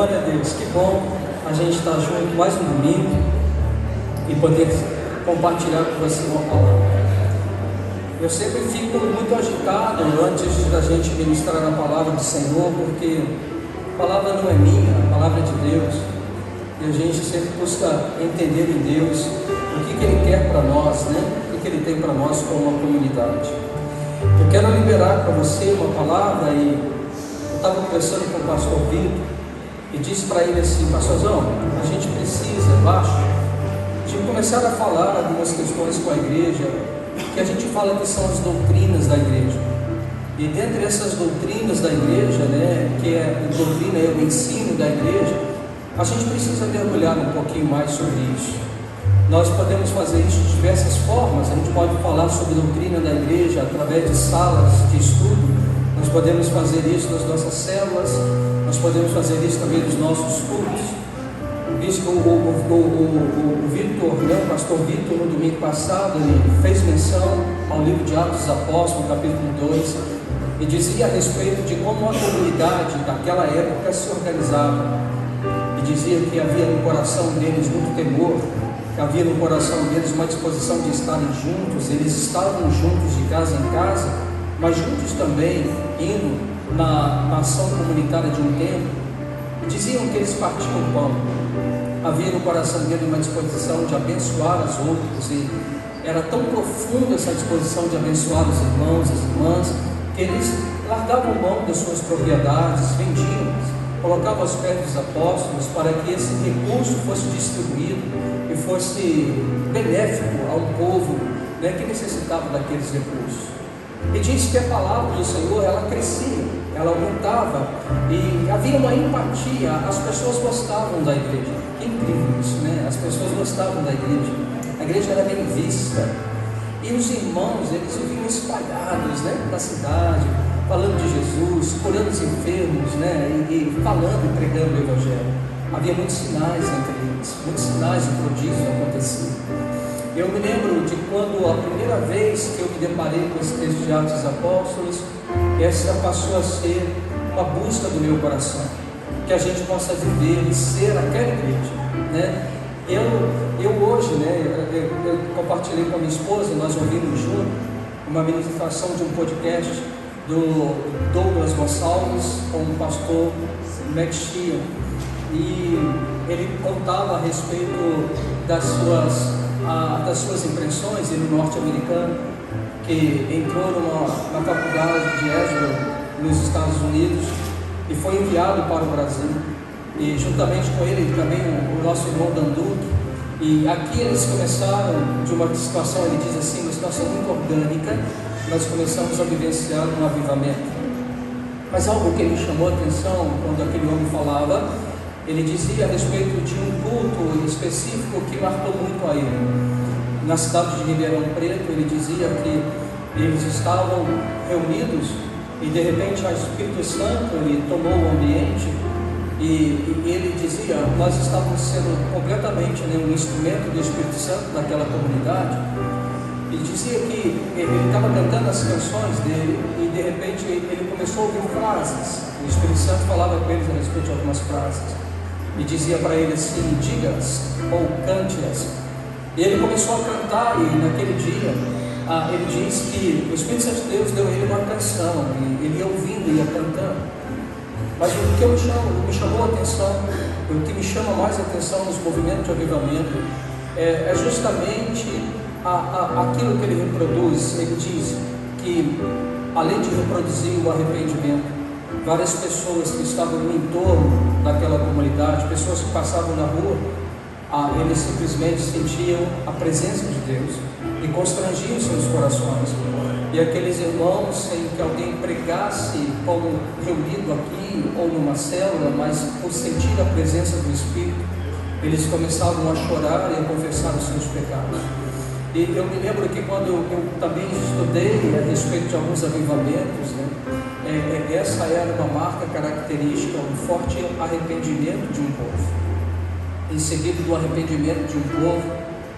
Glória a Deus, que bom a gente estar junto mais um domingo e poder compartilhar com você uma palavra. Eu sempre fico muito agitado antes da gente ministrar a palavra do Senhor, porque a palavra não é minha, a palavra é de Deus, e a gente sempre busca entender em Deus o que Ele quer para nós, né? O que Ele tem para nós como uma comunidade. Eu quero liberar para você uma palavra, e eu estava conversando com o pastor Vitor e disse para ele assim: pastorzão, a gente precisa, eu acho, de começar a falar algumas questões com a igreja, que a gente fala que são as doutrinas da igreja. E dentre essas doutrinas da igreja, né, que é a doutrina e o ensino da igreja, a gente precisa mergulhar um pouquinho mais sobre isso. Nós podemos fazer isso de diversas formas. A gente pode falar sobre a doutrina da igreja através de salas de estudo, nós podemos fazer isso nas nossas células, nós podemos fazer isso também nos nossos cultos. O Vitor, né, o pastor Vitor, no domingo passado, ele fez menção ao livro de Atos dos Apóstolos, capítulo 2, e dizia a respeito de como a comunidade daquela época se organizava, e dizia que havia no coração deles muito temor, que havia no coração deles uma disposição de estarem juntos. Eles estavam juntos de casa em casa, mas juntos também indo na ação comunitária de um tempo. E diziam que eles partiam o pão. Havia no coração deles uma disposição de abençoar as outras, e era tão profunda essa disposição de abençoar os irmãos, as irmãs, que eles largavam mão das suas propriedades, vendiam, colocavam aos pés dos apóstolos para que esse recurso fosse distribuído e fosse benéfico ao povo, né, que necessitava daqueles recursos. E diz que a palavra do Senhor, ela crescia, ela aumentava, e havia uma empatia. As pessoas gostavam da igreja. Que incrível isso, né? As pessoas gostavam da igreja. A igreja era bem vista, e os irmãos, eles viviam espalhados, né, na cidade, falando de Jesus, curando os enfermos, né, e falando e pregando o Evangelho. Havia muitos sinais entre eles, muitos sinais de prodígios aconteciam. Eu me lembro de quando a primeira vez que eu me deparei com esse texto de Atos dos Apóstolos, essa passou a ser uma busca do meu coração, que a gente possa viver e ser aquela igreja, né? Eu hoje, né, eu compartilhei com a minha esposa, nós ouvimos junto uma ministração de um podcast do Douglas Gonçalves com o pastor Max Chia, e ele contava a respeito das suas impressões. Ele, norte-americano, que entrou na faculdade de Asheville, nos Estados Unidos, e foi enviado para o Brasil, e juntamente com ele também o nosso irmão Danduque. E aqui eles começaram de uma situação, ele diz assim, uma situação muito orgânica. Nós começamos a vivenciar um avivamento. Mas algo que me chamou a atenção quando aquele homem falava, ele dizia a respeito de um culto específico que marcou muito a ele. Na cidade de Ribeirão Preto, ele dizia que eles estavam reunidos e de repente o Espírito Santo, ele tomou o ambiente, e ele dizia: nós estávamos sendo completamente, né, um instrumento do Espírito Santo naquela comunidade. Ele dizia que ele estava cantando as canções dele e de repente ele começou a ouvir frases. O Espírito Santo falava com eles a respeito de algumas frases e dizia para ele assim: diga-as ou cante-as. E ele começou a cantar, e naquele dia ele diz que o Espírito Santo de Deus deu a ele uma canção, e ele ia ouvindo e ia cantando. Mas o que me chamou a atenção, o que me chama mais a atenção nos movimentos de avivamento é justamente aquilo que ele reproduz. Ele diz que, além de reproduzir o arrependimento, várias pessoas que estavam no entorno daquela comunidade, pessoas que passavam na rua, eles simplesmente sentiam a presença de Deus e constrangiam seus corações. E aqueles irmãos, sem que alguém pregasse como reunido aqui ou numa célula, mas por sentir a presença do Espírito, eles começavam a chorar e a confessar os seus pecados. E eu me lembro que quando eu também estudei a respeito de alguns avivamentos, né, essa era uma marca característica, um forte arrependimento de um povo. Em seguida do arrependimento de um povo,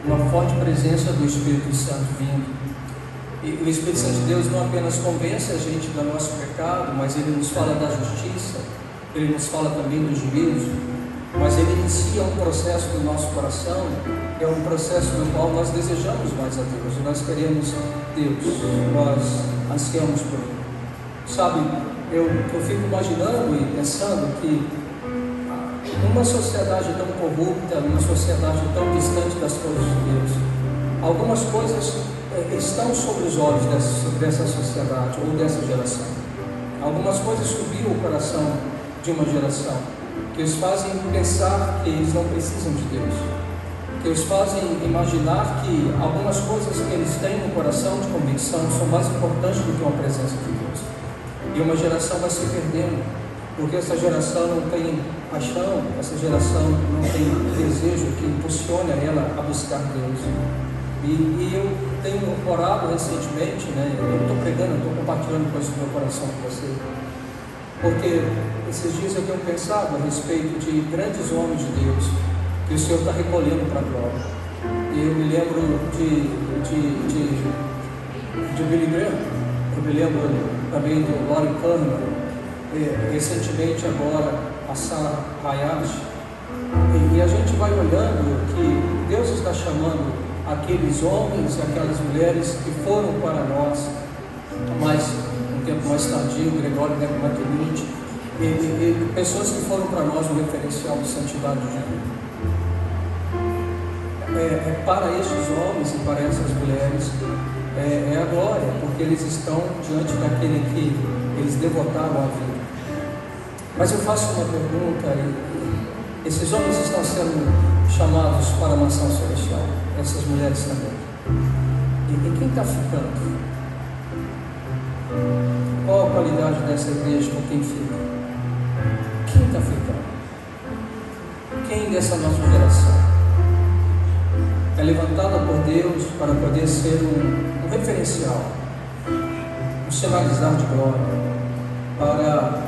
uma forte presença do Espírito Santo vindo. E o Espírito Santo de Deus não apenas convence a gente do nosso pecado, mas ele nos fala da justiça, Ele nos fala também do juízo, mas ele inicia um processo no nosso coração, que é um processo no qual nós desejamos mais a Deus, nós queremos Deus, nós ansiamos por Ele. Sabe, eu fico imaginando e pensando que numa sociedade tão corrupta, numa sociedade tão distante das coisas de Deus, algumas coisas estão sobre os olhos dessa sociedade ou dessa geração. Algumas coisas subiram o coração de uma geração, que os fazem pensar que eles não precisam de Deus, que os fazem imaginar que algumas coisas que eles têm no coração de convicção são mais importantes do que uma presença de Deus. E uma geração vai se perdendo, porque essa geração não tem paixão, essa geração não tem desejo que impulsione ela a buscar Deus. E eu tenho orado recentemente, eu não estou pregando, eu estou compartilhando coisas do meu coração com você, porque esses dias eu tenho pensado a respeito de grandes homens de Deus que o Senhor está recolhendo para a glória. E eu me lembro de Billy Graham, eu me lembro também do Loren Kahneman, recentemente agora a Sarah Hayashi. E a gente vai olhando que Deus está chamando aqueles homens e aquelas mulheres que foram para nós, mas um tempo mais tardio, Gregório Nebuchadnezzar, e pessoas que foram para nós um referencial de santidade de vida. Para estes homens e para essas mulheres é a glória, porque eles estão diante daquele que eles devotaram a vida. Mas eu faço uma pergunta: esses homens estão sendo chamados para a mansão celestial, essas mulheres também. E quem está ficando? Qual a qualidade dessa igreja com quem fica? Quem está ficando? Quem dessa nossa geração é levantada por Deus para poder ser um referencial, um sinalizar de glória para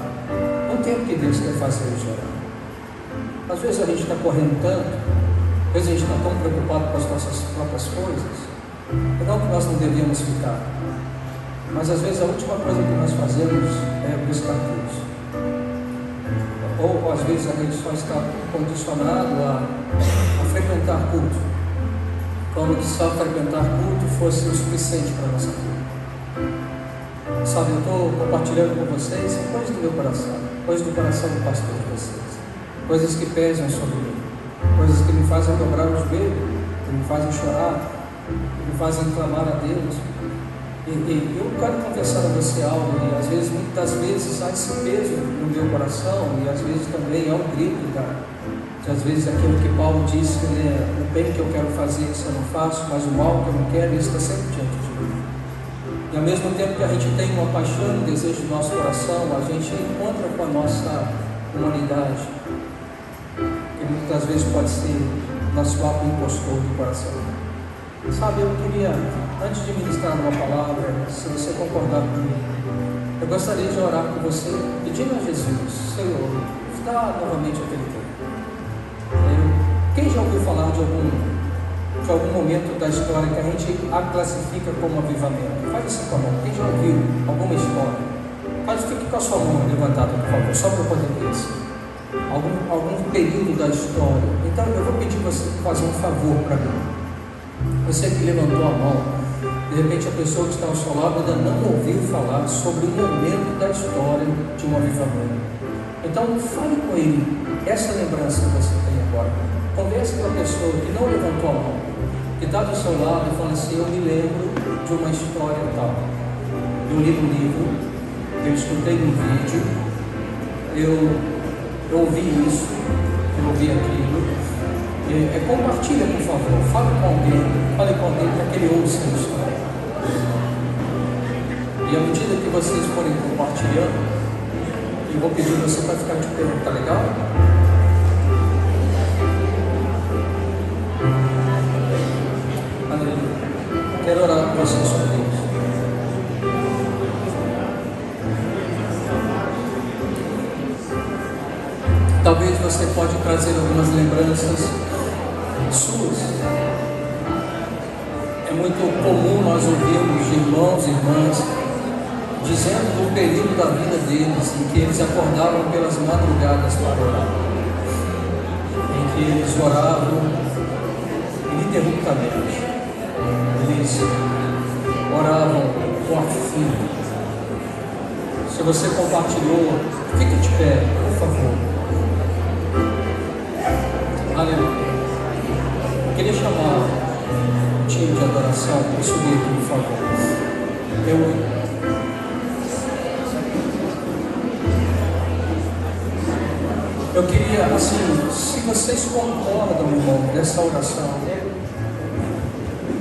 o tempo que Deus quer fazer gerar? Às vezes a gente está correndo tanto, às vezes a gente está tão preocupado com as nossas próprias coisas, e não que nós não devíamos ficar, mas às vezes a última coisa que nós fazemos é buscar Deus. Ou às vezes a gente só está condicionado a frequentar culto, como que só frequentar culto fosse o suficiente para a nossa vida. Sabe, eu estou compartilhando com vocês coisas do meu coração, coisas do coração do pastor de vocês, coisas que pesam sobre mim, coisas que me fazem dobrar o joelho, que me fazem chorar, que me fazem clamar a Deus. E eu quero confessar a você algo, e às vezes, muitas vezes, há esse peso no meu coração, e às vezes também há um grito, às vezes aquilo que Paulo disse, o bem que eu quero fazer, isso eu não faço, mas o mal que eu não quero, isso está sempre diante de mim. E ao mesmo tempo que a gente tem uma paixão, um desejo do nosso coração, a gente encontra com a nossa humanidade, que muitas vezes pode ser nosso próprio impostor do coração. Sabe, eu queria, antes de ministrar uma palavra, se você concordar comigo, eu gostaria de orar com você, pedindo a Jesus: Senhor, dá novamente aquele tempo. Quem já ouviu falar de algum momento da história que a gente a classifica como avivamento? Faz assim com a mão. Quem já ouviu alguma história? Fique com a sua mão levantada, por favor, só para eu poder ver isso. Algum período da história. Então eu vou pedir você para fazer um favor para mim. Você que levantou a mão, de repente a pessoa que está ao seu lado ainda não ouviu falar sobre o momento da história de um avivamento. Então fale com ele essa lembrança que você tem agora. Converse com a pessoa que não levantou a mão, que está do seu lado e fala assim: eu me lembro de uma história tal. Eu li no livro, eu escutei no vídeo, eu ouvi isso, eu ouvi aquilo. Compartilha, por favor, fale com alguém para que ele ouça a história. E à medida que vocês forem compartilhando, eu vou pedir você para ficar de pé, tá legal? Aleluia. Quero orar com você sobre isso. Talvez você pode trazer algumas lembranças suas. É muito comum nós ouvirmos de irmãos e irmãs dizendo do período da vida deles, em que eles acordavam pelas madrugadas para orar, em que eles oravam ininterruptamente, eles oravam com afinco. Se você compartilhou, fique de pé, por favor. Aleluia. Eu queria chamar o time de adoração para subir aqui, por favor. Eu queria, assim, se vocês concordam, irmão, dessa oração,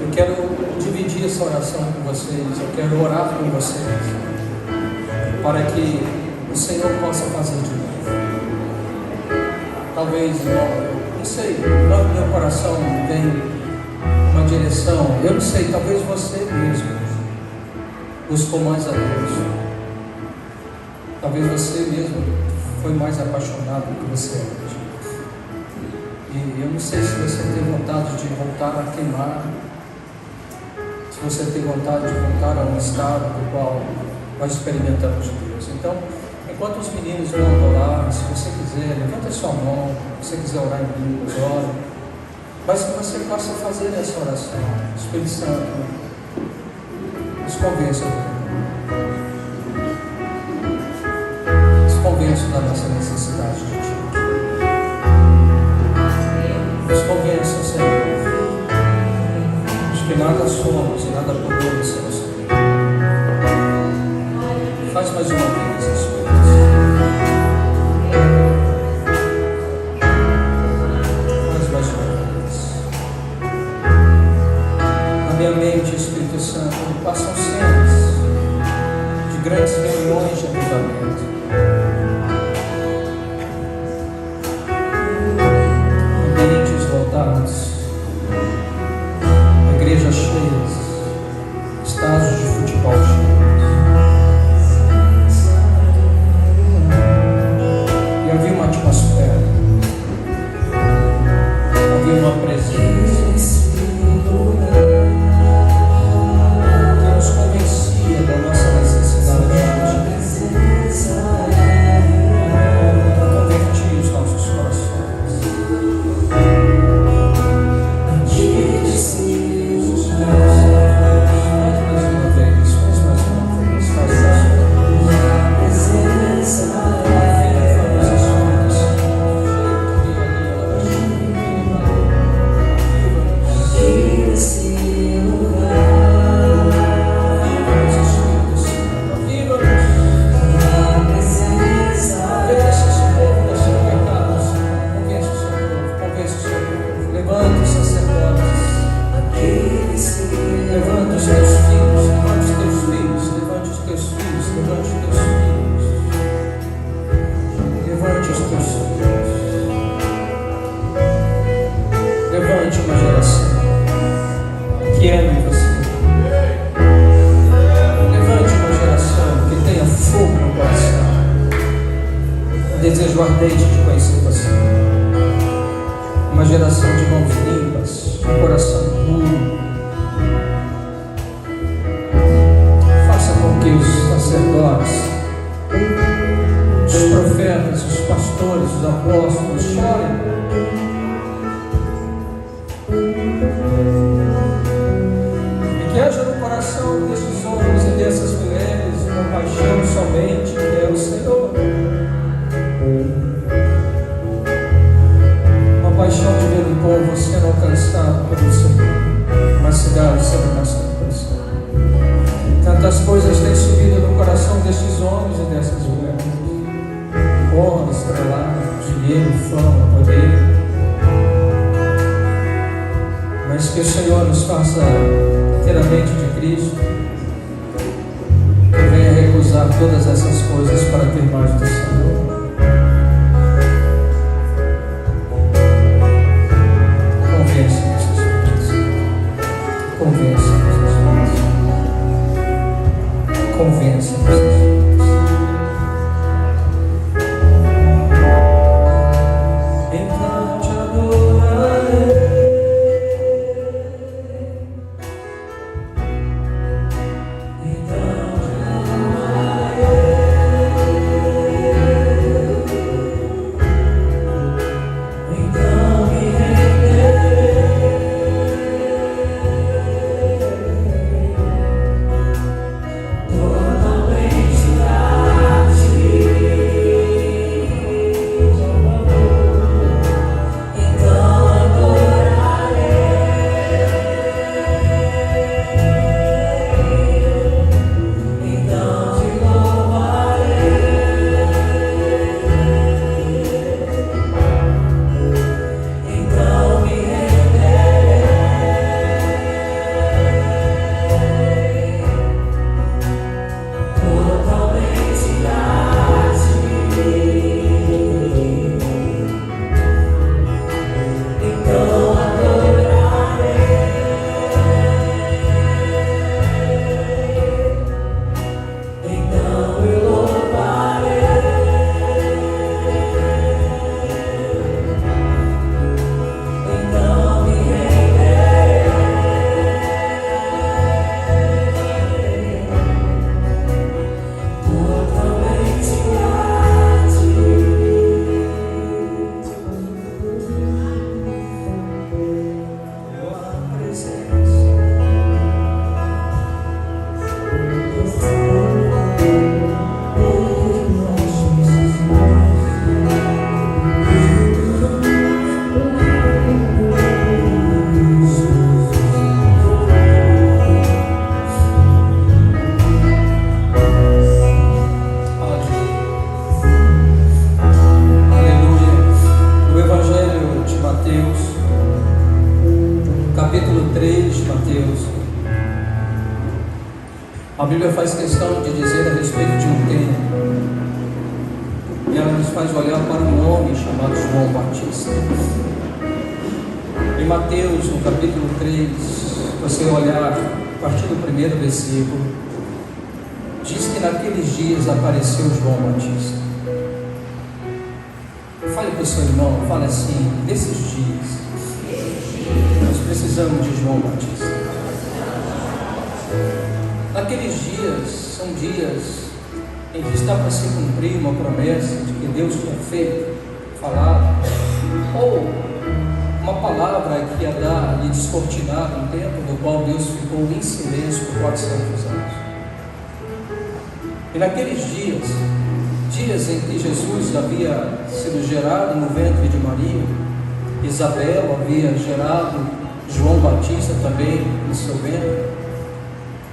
eu quero dividir essa oração com vocês, eu quero orar com vocês, para que o Senhor possa fazer de novo. Talvez, irmão, não sei, lá no meu coração vem uma direção, eu não sei, talvez você mesmo buscou mais a Deus, talvez você mesmo foi mais apaixonado do que você é hoje. E eu não sei se você tem vontade de voltar a queimar, se você tem vontade de voltar a um estado do qual nós experimentamos de Deus. Então, enquanto os meninos vão adorar, se você quiser, levanta a sua mão, se você quiser orar em línguas, ora. Mas que você possa fazer essa oração. Espírito Santo, nos convença, convenço da nossa necessidade de Ti. Nos convença, Senhor, de que nada somos e nada podemos sem o Senhor. Faz mais uma vez, Espírito. Faz mais uma vez. Na minha mente, Espírito Santo, passam cenas de grandes reuniões de avivamento. Igrejas cheias, estádios de futebol cheios, e havia uma atmosfera, havia uma presença que nos convencia da nossa necessidade de convertir os nossos corações. Desejo ardente de conhecer você. Uma geração de mãos limpas, de coração puro. Faça com que os sacerdotes, os profetas, os pastores, os apóstolos chorem. E que haja no coração desses homens e dessas mulheres uma paixão somente que é o Senhor. Uma paixão de ver um povo sendo alcançado pelo Senhor, uma cidade sendo alcançada pelo Senhor. Tantas coisas têm subido no coração destes homens e dessas mulheres: honra, estrelado, dinheiro, fama, poder. Mas que o Senhor nos faça inteiramente de Cristo, que venha recusar todas essas coisas para ter mais do Senhor. Convença-nos. Então te adorarei. Então te adorarei. de Mateus, capítulo 3 de Mateus. A Bíblia faz questão de dizer a respeito de um tempo, e ela nos faz olhar para um homem chamado João Batista. Em Mateus, no capítulo 3, você olhar a partir do primeiro versículo, diz que naqueles dias apareceu João Batista. Fale para o seu irmão, fale assim: nesses dias nós precisamos de João Batista. Naqueles dias são dias em que está para se cumprir uma promessa de que Deus tinha feito, falado, ou uma palavra que ia dar e descortinar um tempo no qual Deus ficou em silêncio por 400 anos. E naqueles dias em que Jesus havia sido gerado no ventre de Maria, Isabel havia gerado João Batista também no seu ventre,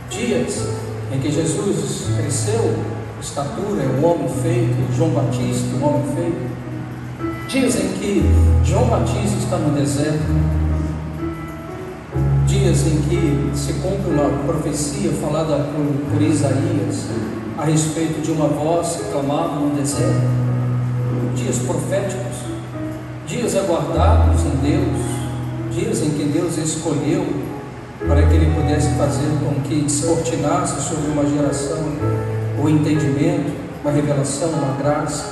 dias em que Jesus cresceu, estatura, é um homem feito, João Batista, um homem feito, dias em que João Batista está no deserto, dias em que se cumpre uma profecia falada por Isaías a respeito de uma voz que clamava no deserto, dias proféticos, dias aguardados em Deus, dias em que Deus escolheu para que Ele pudesse fazer com que descortinasse sobre uma geração o entendimento, uma revelação, uma graça.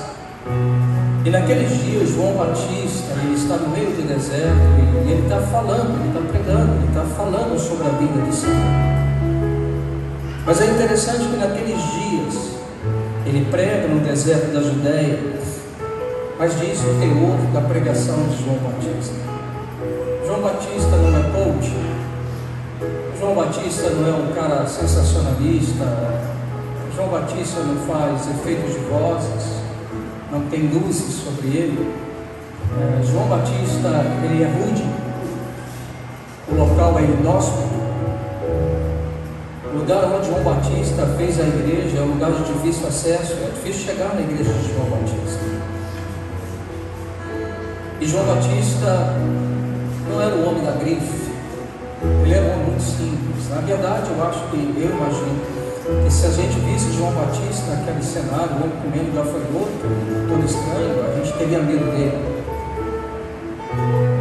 E naqueles dias João Batista, ele está no meio do deserto e ele está falando, ele está pregando, ele está falando sobre a vida do Senhor. Mas é interessante que naqueles dias ele prega no deserto da Judéia, mas diz o teor da pregação de João Batista. João Batista não é coach, João Batista não é um cara sensacionalista, João Batista não faz efeitos de vozes, não tem luzes sobre ele. João Batista, ele é rude, o local é inóspito. O lugar onde João Batista fez a igreja é um lugar de difícil acesso, é difícil chegar na igreja de João Batista. E João Batista não era o homem da grife, ele era um homem muito simples. Na verdade, eu imagino que se a gente visse João Batista naquele cenário, o homem comendo gafanhoto, todo estranho, a gente teria medo dele.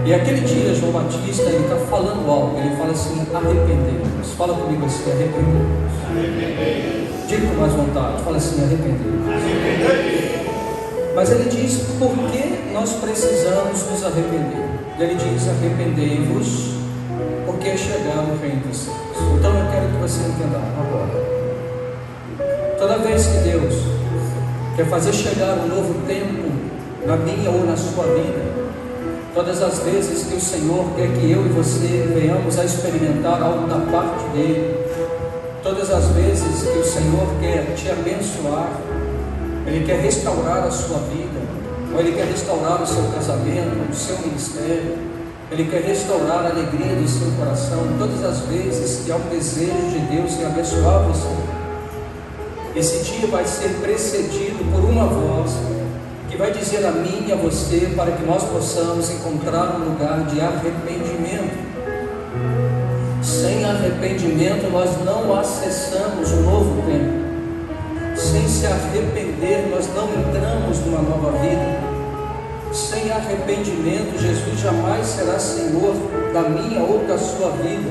E aquele dia, João Batista, ele está falando algo, ele fala assim: arrependei-vos. Fala comigo assim: arrependei-vos. Diga com mais vontade, fala assim: arrependei-vos. Mas ele diz por que nós precisamos nos arrepender. Ele diz: arrependei-vos, porque é chegado o reino dos céus. Então eu quero que você entenda agora. Toda vez que Deus quer fazer chegar um novo tempo na minha ou na sua vida, todas as vezes que o Senhor quer que eu e você venhamos a experimentar algo da parte dEle, todas as vezes que o Senhor quer te abençoar, Ele quer restaurar a sua vida, ou Ele quer restaurar o seu casamento, o seu ministério, Ele quer restaurar a alegria do seu coração, todas as vezes que há um desejo de Deus em abençoar você, esse dia vai ser precedido por uma voz que vai dizer a mim e a você, para que nós possamos encontrar um lugar de arrependimento. Sem arrependimento nós não acessamos o novo tempo. Sem se arrepender nós não entramos numa nova vida. Sem arrependimento Jesus jamais será Senhor da minha ou da sua vida.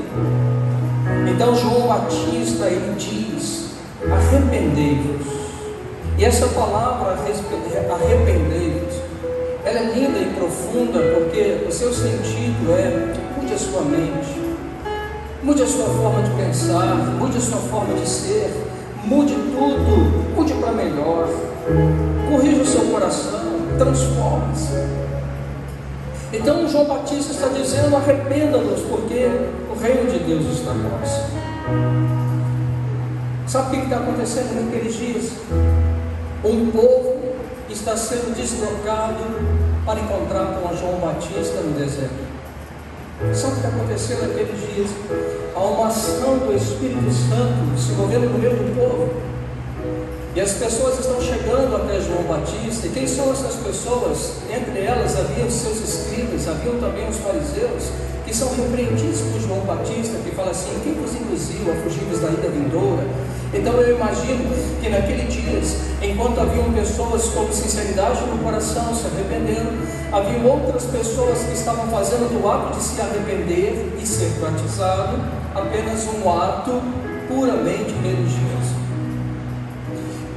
Então João Batista, ele diz: arrependei-vos. E essa palavra arrependei-vos, ela é linda e profunda, porque o seu sentido é: mude a sua mente, mude a sua forma de pensar, mude a sua forma de ser, mude tudo, mude para melhor, corrija o seu coração, transforme-se. Então João Batista está dizendo: arrependa-nos, porque o reino de Deus está próximo. Sabe o que está acontecendo naqueles dias? Um povo está sendo deslocado para encontrar com João Batista no deserto. Sabe o que está acontecendo naqueles dias? Há uma ação do Espírito Santo se movendo no meio do povo. E as pessoas estão chegando até João Batista. E quem são essas pessoas? Entre elas haviam os seus escribas, haviam também os fariseus, que são repreendidos por João Batista, que fala assim: quem vos induziu a fugir-vos da ida vindoura? Então eu imagino que naqueles dias, enquanto haviam pessoas com sinceridade no coração se arrependendo, haviam outras pessoas que estavam fazendo do ato de se arrepender e ser batizado apenas um ato puramente religioso.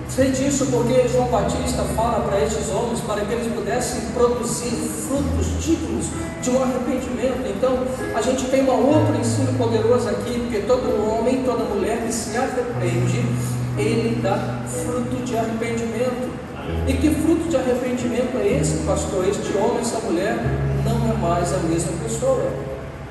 Sei disso porque João Batista fala para estes homens para que eles pudessem produzir frutos dignos de um arrependimento. Então a gente tem um outro ensino poderoso aqui, porque todo homem, toda mulher que se arrepende, ele dá fruto de arrependimento. E que fruto de arrependimento é esse, pastor? Este homem, essa mulher não é mais a mesma pessoa.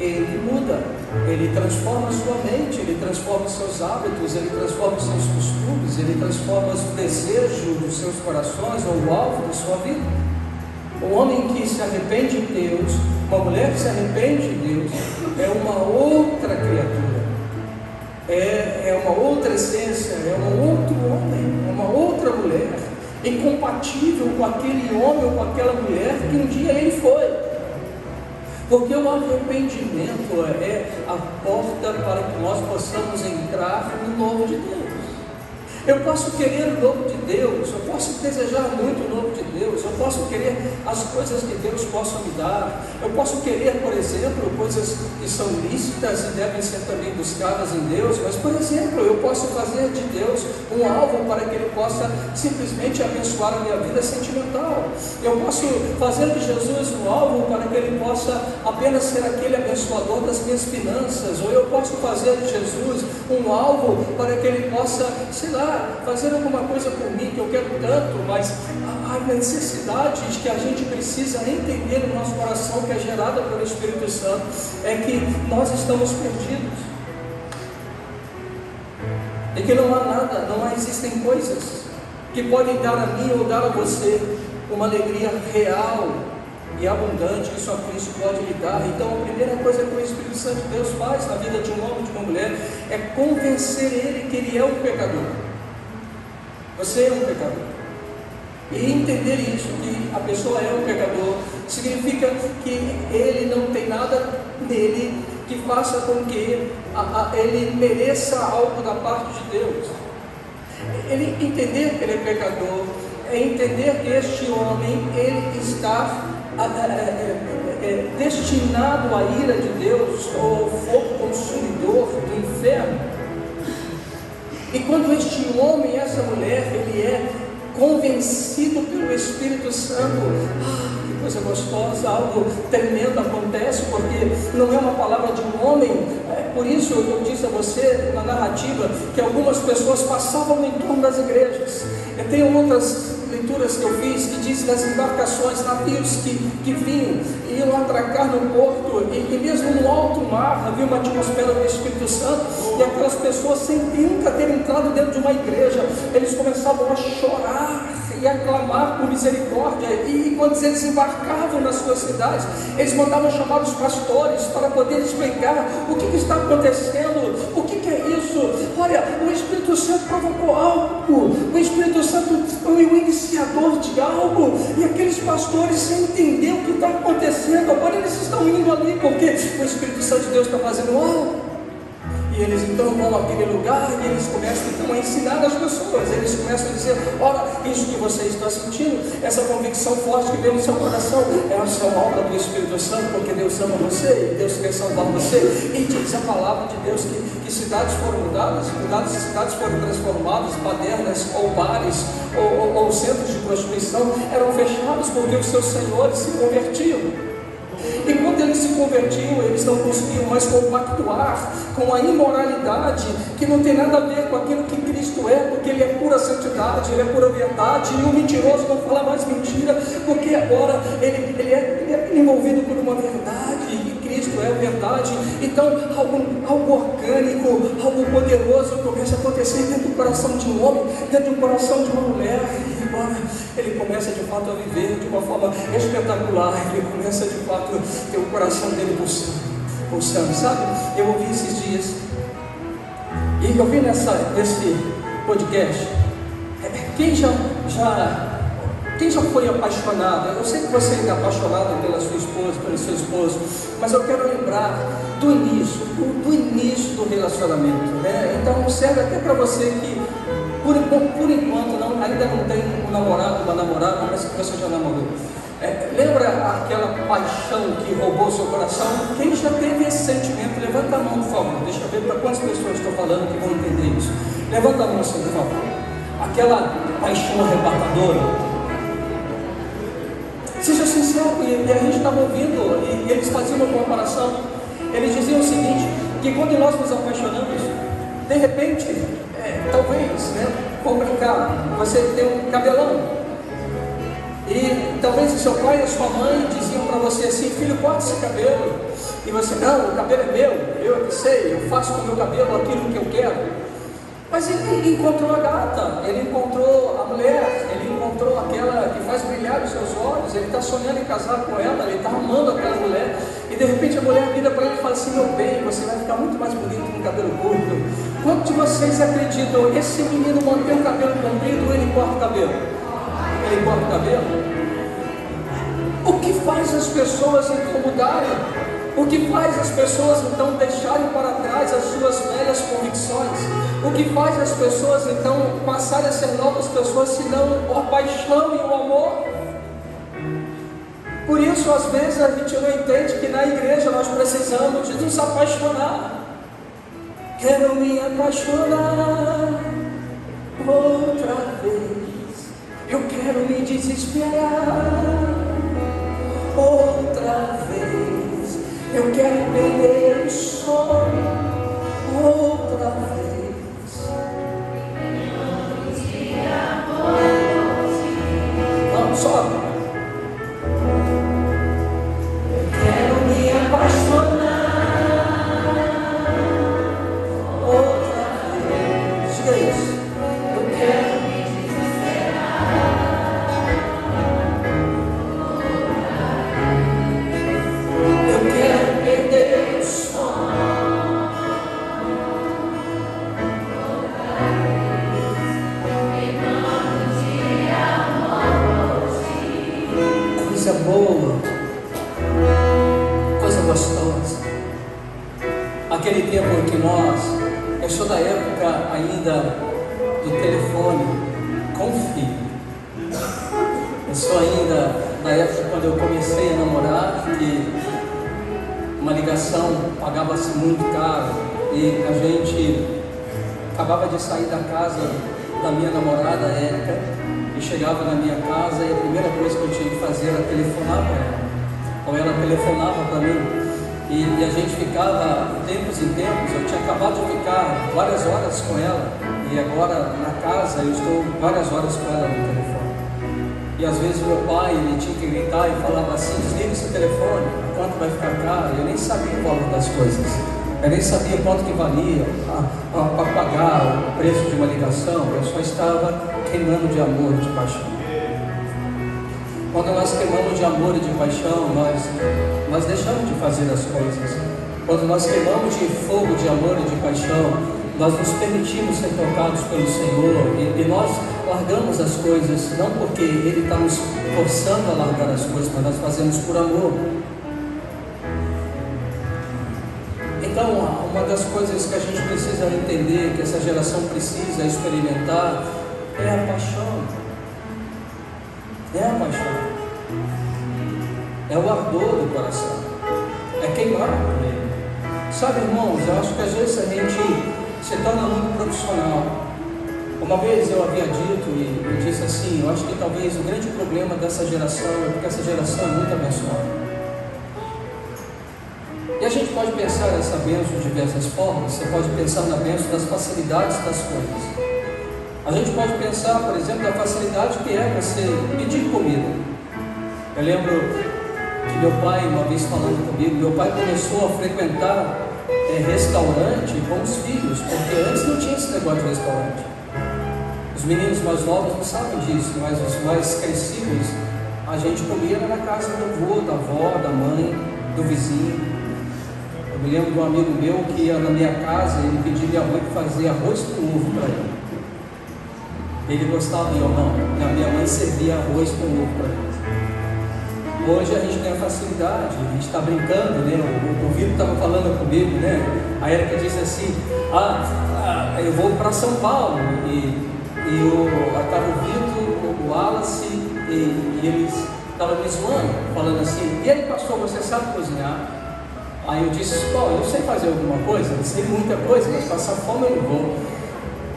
Ele muda, ele transforma a sua mente, ele transforma os seus hábitos, ele transforma os seus costumes, ele transforma os desejos dos seus corações ou o alvo da sua vida. O homem que se arrepende de Deus, uma mulher que se arrepende de Deus, é uma outra criatura, é uma outra essência, é um outro homem, é uma outra mulher, incompatível com aquele homem ou com aquela mulher que um dia ele foi. Porque o arrependimento é a porta para que nós possamos entrar no novo de Deus. Eu posso querer o novo de Deus, eu posso desejar muito o novo de Deus, eu posso querer as coisas que Deus possa me dar, eu posso querer, por exemplo, coisas que são lícitas e devem ser também buscadas em Deus, mas, por exemplo, eu posso fazer de Deus um alvo para que Ele possa simplesmente abençoar a minha vida sentimental. Eu posso fazer de Jesus um alvo para que Ele possa apenas ser aquele abençoador das minhas finanças, ou eu posso fazer de Jesus um alvo para que Ele possa, sei lá, fazer alguma coisa por mim que eu quero tanto, mas a necessidade que a gente precisa entender no nosso coração, que é gerada pelo Espírito Santo, é que nós estamos perdidos, e que não há nada, não existem coisas que podem dar a mim ou dar a você uma alegria real e abundante que só Cristo pode lhe dar. Então a primeira coisa que o Espírito Santo de Deus faz na vida de um homem e de uma mulher é convencer ele que ele é um pecador. Você é um pecador. E entender isso, que a pessoa é um pecador, significa que ele não tem nada nele que faça com que ele mereça algo da parte de Deus. Ele entender que ele é pecador, é entender que este homem, ele está destinado à ira de Deus, ou fogo consumidor do inferno. E quando este homem, essa mulher, ele é convencido pelo Espírito Santo, que coisa gostosa, algo tremendo acontece, porque não é uma palavra de um homem. Por isso eu disse a você na narrativa que algumas pessoas passavam em torno das igrejas. Eu tenho outras leituras que eu fiz que diz das embarcações, navios que vinham e iam atracar no porto, e mesmo no alto mar havia uma atmosfera do Espírito Santo, e aquelas pessoas, sem nunca terem entrado dentro de uma igreja, eles começavam a chorar e a clamar por misericórdia. E quando eles embarcavam nas suas cidades, eles mandavam chamar os pastores para poder explicar o que está acontecendo, o que é isso. Olha, o Espírito Santo provocou algo, o Espírito Santo foi o iniciador de algo, e aqueles pastores, sem entender o que está acontecendo, agora eles estão indo ali porque o Espírito Santo de Deus está fazendo algo. E eles então vão àquele lugar e eles começam então a ensinar as pessoas. Eles começam a dizer: olha, isso que você está sentindo, essa convicção forte que veio no seu coração, é a sua obra do Espírito Santo, porque Deus ama você e Deus quer salvar você. E diz a palavra de Deus que cidades foram mudadas, cidades foram transformadas, badernas ou bares ou centros de prostituição eram fechados porque os seus senhores se convertiam. E quando eles se convertiam, eles não conseguiam mais compactuar com a imoralidade, que não tem nada a ver com aquilo que Cristo é, porque Ele é pura santidade, Ele é pura verdade, e o mentiroso não fala mais mentira, porque agora ele é envolvido por uma verdade, e Cristo é a verdade. Então algo orgânico, algo poderoso começa a acontecer dentro do coração de um homem, dentro do coração de uma mulher, e agora ele começa de fato a viver de uma forma espetacular. Ele começa de fato a ter o coração dele pulsando, sabe? Eu ouvi esses dias, e eu vi nesse podcast, Quem já foi apaixonado? Eu sei que você ainda é apaixonado pela sua esposa, pelo seu esposo, mas eu quero lembrar do início do relacionamento, né? Então serve até para você que por enquanto ainda não tem um namorado, uma namorada, mas que você já namorou. Lembra aquela paixão que roubou seu coração? Quem já teve esse sentimento? Levanta a mão, por favor. Deixa eu ver para quantas pessoas estou falando que vão entender isso. Levanta a mão, assim, por favor. Aquela paixão arrebatadora. Seja sincero, e a gente estava ouvindo, e eles faziam uma comparação. Eles diziam o seguinte, que quando nós nos apaixonamos, de repente, talvez, né, vamos brincar, você tem um cabelão, e talvez o seu pai e a sua mãe diziam para você assim: filho, corta esse cabelo, e você: não, o cabelo é meu, eu que sei, eu faço com o meu cabelo aquilo que eu quero. Mas ele encontrou a gata, ele encontrou a mulher, ele encontrou aquela que faz brilhar os seus olhos, ele está sonhando em casar com ela, ele está amando aquela mulher, e de repente a mulher vira para ele e fala assim: meu bem, você vai ficar muito mais bonito com o cabelo curto. Quantos de vocês acreditam, esse menino mantém o cabelo comprido ou ele corta o cabelo? Ele corta o cabelo? O que faz as pessoas incomodarem? O que faz as pessoas então deixarem para trás as suas velhas convicções? O que faz as pessoas então passarem a ser novas pessoas, senão a paixão e o amor? Por isso, às vezes, a gente não entende que na igreja nós precisamos de nos apaixonar. Quero me apaixonar outra vez. Eu quero me desesperar outra vez. Eu quero perder o sono outra vez. Vamos, sobe. Eu quero me apaixonar outra vez. Diga isso. Eu quero me desesperar outra vez. Eu quero perder o sono. Coisa boa, coisa gostosa. Aquele tempo em que eu sou da época ainda do telefone com fio. Eu sou ainda da época quando eu comecei a namorar, que uma ligação pagava-se muito caro e a gente acabava de sair da casa da minha namorada Érica e chegava na minha casa e a primeira coisa que eu tinha que fazer era telefonar para ela, ou ela telefonava para mim, e a gente ficava tempos em tempos. Eu tinha acabado de ficar várias horas com ela e agora na casa eu estou várias horas com ela no telefone. E às vezes meu pai, ele tinha que gritar e falava assim: desliga esse telefone, quanto vai ficar caro? Eu nem sabia o valor das coisas, eu nem sabia quanto que valia para pagar o preço de uma ligação. Eu só estava queimando de amor e de paixão. Quando nós queimamos de amor e de paixão, nós deixamos de fazer as coisas. Quando nós queimamos de fogo de amor e de paixão, nós nos permitimos ser tocados pelo Senhor e nós largamos as coisas, não porque Ele está nos forçando a largar as coisas, mas nós fazemos por amor. Então, uma das coisas que a gente precisa entender, que essa geração precisa experimentar, é a paixão. É a paixão. É o ardor do coração. É queimar por Ele. Sabe, irmãos, eu acho que às vezes a gente se torna muito profissional. Uma vez eu havia dito e eu disse assim: eu acho que talvez o grande problema dessa geração é porque essa geração é muito abençoada. E a gente pode pensar nessa bênção de diversas formas. Você pode pensar na bênção das facilidades das coisas. A gente pode pensar, por exemplo, na facilidade que é você pedir comida. Eu lembro que meu pai, uma vez falando comigo, meu pai começou a frequentar restaurante com os filhos, porque antes não tinha esse negócio de restaurante. Os meninos mais novos não sabem disso, mas os mais crescidos, a gente comia na casa do avô, da avó, da mãe, do vizinho. Eu me lembro de um amigo meu que ia na minha casa e ele pedia minha mãe para fazer arroz com ovo para ele. Ele gostava e eu não. A minha mãe servia arroz com ovo para ele. Hoje a gente tem a facilidade, a gente está brincando, né? O Vitor estava falando comigo, né? A Erika disse assim: eu vou para São Paulo. E estava o Vitor, o Wallace, e eles estavam me zoando, falando assim: e aí, pastor, você sabe cozinhar? Aí eu disse: bom, eu sei fazer alguma coisa, não sei muita coisa, mas passar fome eu não vou.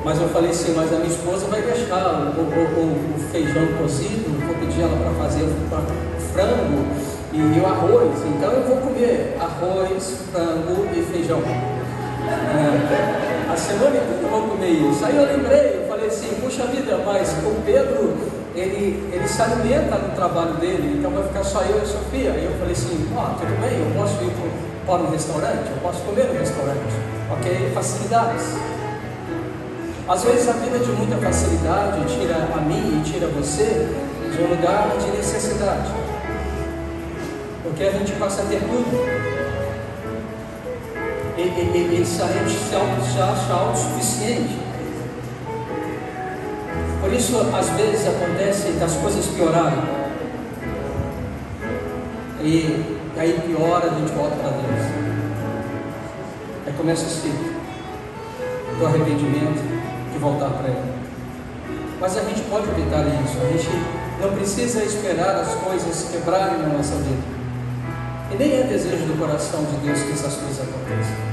Mas eu falei assim: mas a minha esposa vai deixar o feijão cozido, vou pedir ela para fazer o frango e o arroz, então eu vou comer arroz, frango e feijão. A semana inteira eu vou comer isso. Aí eu lembrei, eu falei assim: puxa vida, mas o Pedro, ele se alimenta no trabalho dele, então vai ficar só eu e a Sofia. Aí eu falei assim: tudo bem, eu posso ir para um restaurante, eu posso comer no restaurante, ok? Facilidades. Às vezes a vida de muita facilidade tira a mim e tira você de um lugar de necessidade, porque a gente passa a ter tudo. E se a gente se acha autossuficiente. Por isso, às vezes acontece das coisas piorarem. E aí piora, a gente volta para Deus. Aí começa esse do arrependimento, de voltar para Ele. Mas a gente pode evitar isso. A gente não precisa esperar as coisas quebrarem na nossa vida. E nem é desejo do coração de Deus que essas coisas aconteçam.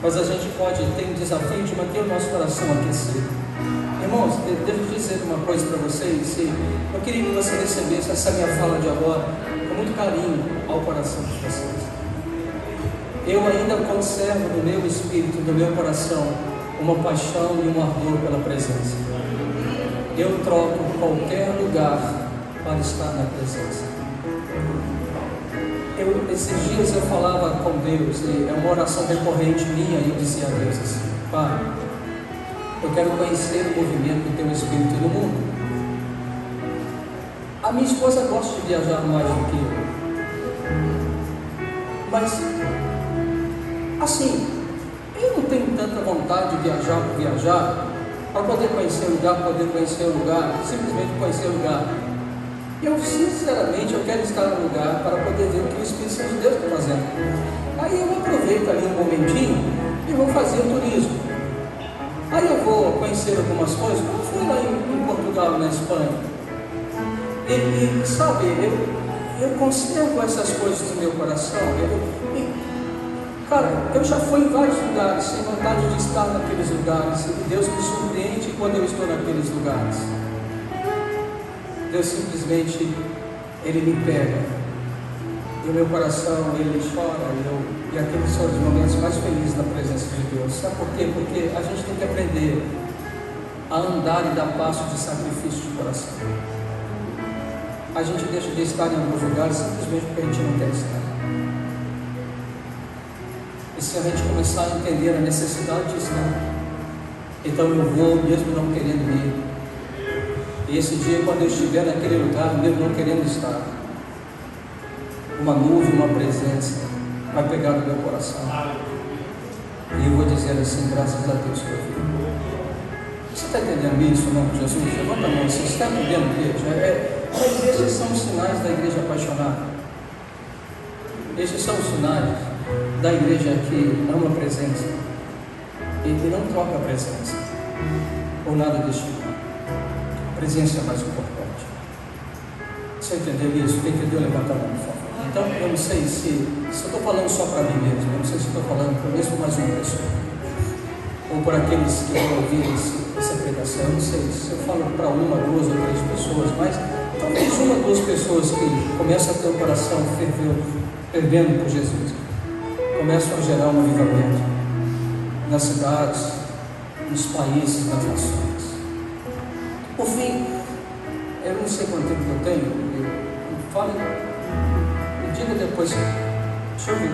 Mas a gente pode ter um desafio de manter o nosso coração aquecido. Irmãos, devo dizer uma coisa para vocês. Eu queria que você recebesse essa minha fala de agora com muito carinho ao coração de vocês. Eu ainda conservo no meu espírito, no meu coração, uma paixão e um ardor pela presença. Eu troco qualquer lugar para estar na presença. Esses dias eu falava com Deus, e é uma oração recorrente minha, e eu dizia a Deus assim: Pai, eu quero conhecer o movimento do Teu Espírito no mundo. A minha esposa gosta de viajar mais do que eu, mas assim, eu não tenho tanta vontade de viajar por viajar, para poder conhecer o lugar, simplesmente conhecer o lugar. Eu sinceramente quero estar no lugar para poder ver o que o Espírito Santo de Deus está fazendo. Aí eu aproveito ali um momentinho e vou fazer turismo. Aí eu vou conhecer algumas coisas, como eu fui lá em Portugal, na Espanha. E sabe, eu conservo essas coisas no meu coração. Cara, eu já fui em vários lugares sem vontade de estar naqueles lugares, e Deus me surpreende quando eu estou naqueles lugares. Deus simplesmente, Ele me pega, e o meu coração, Ele chora, e aqueles são os momentos mais felizes na presença de Deus. Sabe por quê? Porque a gente tem que aprender a andar e dar passo de sacrifício de coração. A gente deixa de estar em alguns lugares simplesmente porque a gente não quer estar. E se a gente começar a entender a necessidade de estar, então eu vou mesmo não querendo ir. E esse dia, quando eu estiver naquele lugar, mesmo não querendo estar, uma nuvem, uma presença vai pegar no meu coração. E eu vou dizer assim: graças a Deus que eu vi. Você está entendendo isso, irmão? Jesus, levanta a mão. Você está entendendo, igreja? Mas esses são os sinais da igreja apaixonada. Esses são os sinais da igreja que ama a presença e que não troca a presença por nada deste tipo. A presença é mais importante. Você entendeu isso? Quem entendeu, levanta a mão, por favor. Então, eu não sei se eu estou falando só para mim mesmo, eu não sei se estou falando para mesmo mais uma pessoa, ou por aqueles que vão ouvir essa pregação. Eu não sei se eu falo para uma, duas ou três pessoas, mas talvez uma ou duas pessoas que começam a ter o coração fervendo por Jesus, começam a gerar um avivamento nas cidades, nos países, nas nações. Por fim, eu não sei quanto tempo eu tenho, fale, me diga depois, deixa eu ver,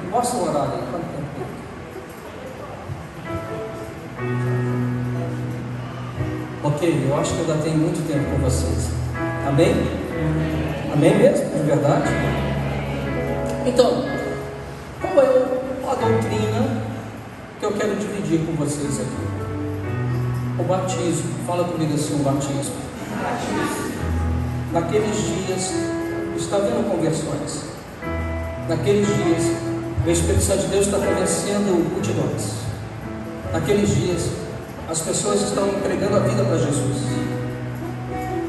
mostra o horário aí, quanto tempo tem. Ok, eu acho que eu ainda tenho muito tempo com vocês. Amém? Amém mesmo? De verdade? Então, qual é a doutrina que eu quero dividir com vocês aqui? O batismo, fala comigo assim, o batismo. Naqueles dias, está havendo conversões. Naqueles dias, o Espírito Santo de Deus está convencendo multidões. Naqueles dias, as pessoas estão entregando a vida para Jesus.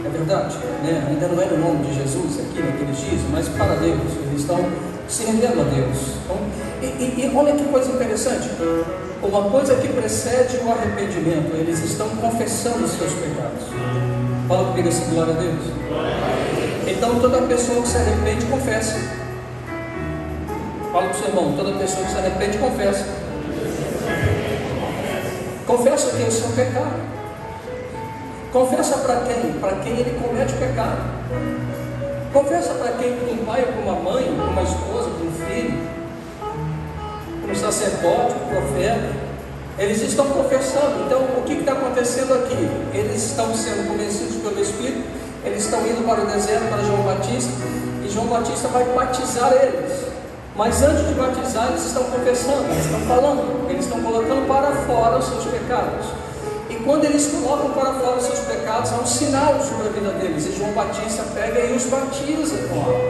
É verdade, né? Ainda não era o nome de Jesus aqui naqueles dias, mas para Deus, eles estão se rendendo a Deus. Então, e olha que coisa interessante. Uma coisa que precede o arrependimento, eles estão confessando os seus pecados. Fala comigo assim, glória a Deus. Então toda pessoa que se arrepende, confessa. Fala com o seu irmão, toda pessoa que se arrepende, confessa. Confessa que é o seu pecado. Confessa para quem? Para quem ele comete o pecado. Confessa para quem? Para um pai, para uma mãe, para uma esposa, para um filho, para um sacerdote, para um profeta. Eles estão confessando. Então o que está acontecendo aqui? Eles estão sendo convencidos pelo Espírito. Eles estão indo para o deserto, para João Batista, e João Batista vai batizar eles. Mas antes de batizar, eles estão confessando, eles estão falando, eles estão colocando para fora os seus pecados. E quando eles colocam para fora os seus pecados, há um sinal sobre a vida deles. E João Batista pega e os batiza com água.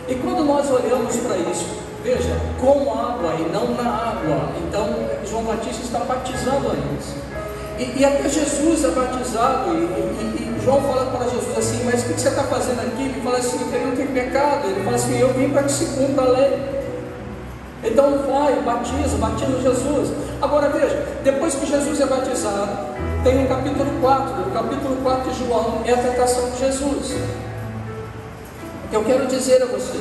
E quando nós olhamos para isso, veja, com água e não na água, então João Batista está batizando eles. E até Jesus é batizado, e João fala para Jesus assim, mas o que você está fazendo aqui? Ele fala assim, que ele não tem pecado. Ele fala assim, eu vim para que se cumpra a lei. Então vai, batiza Jesus. Agora veja, depois que Jesus é batizado, tem o capítulo 4, o capítulo 4 de João é a tentação de Jesus. O que eu quero dizer a você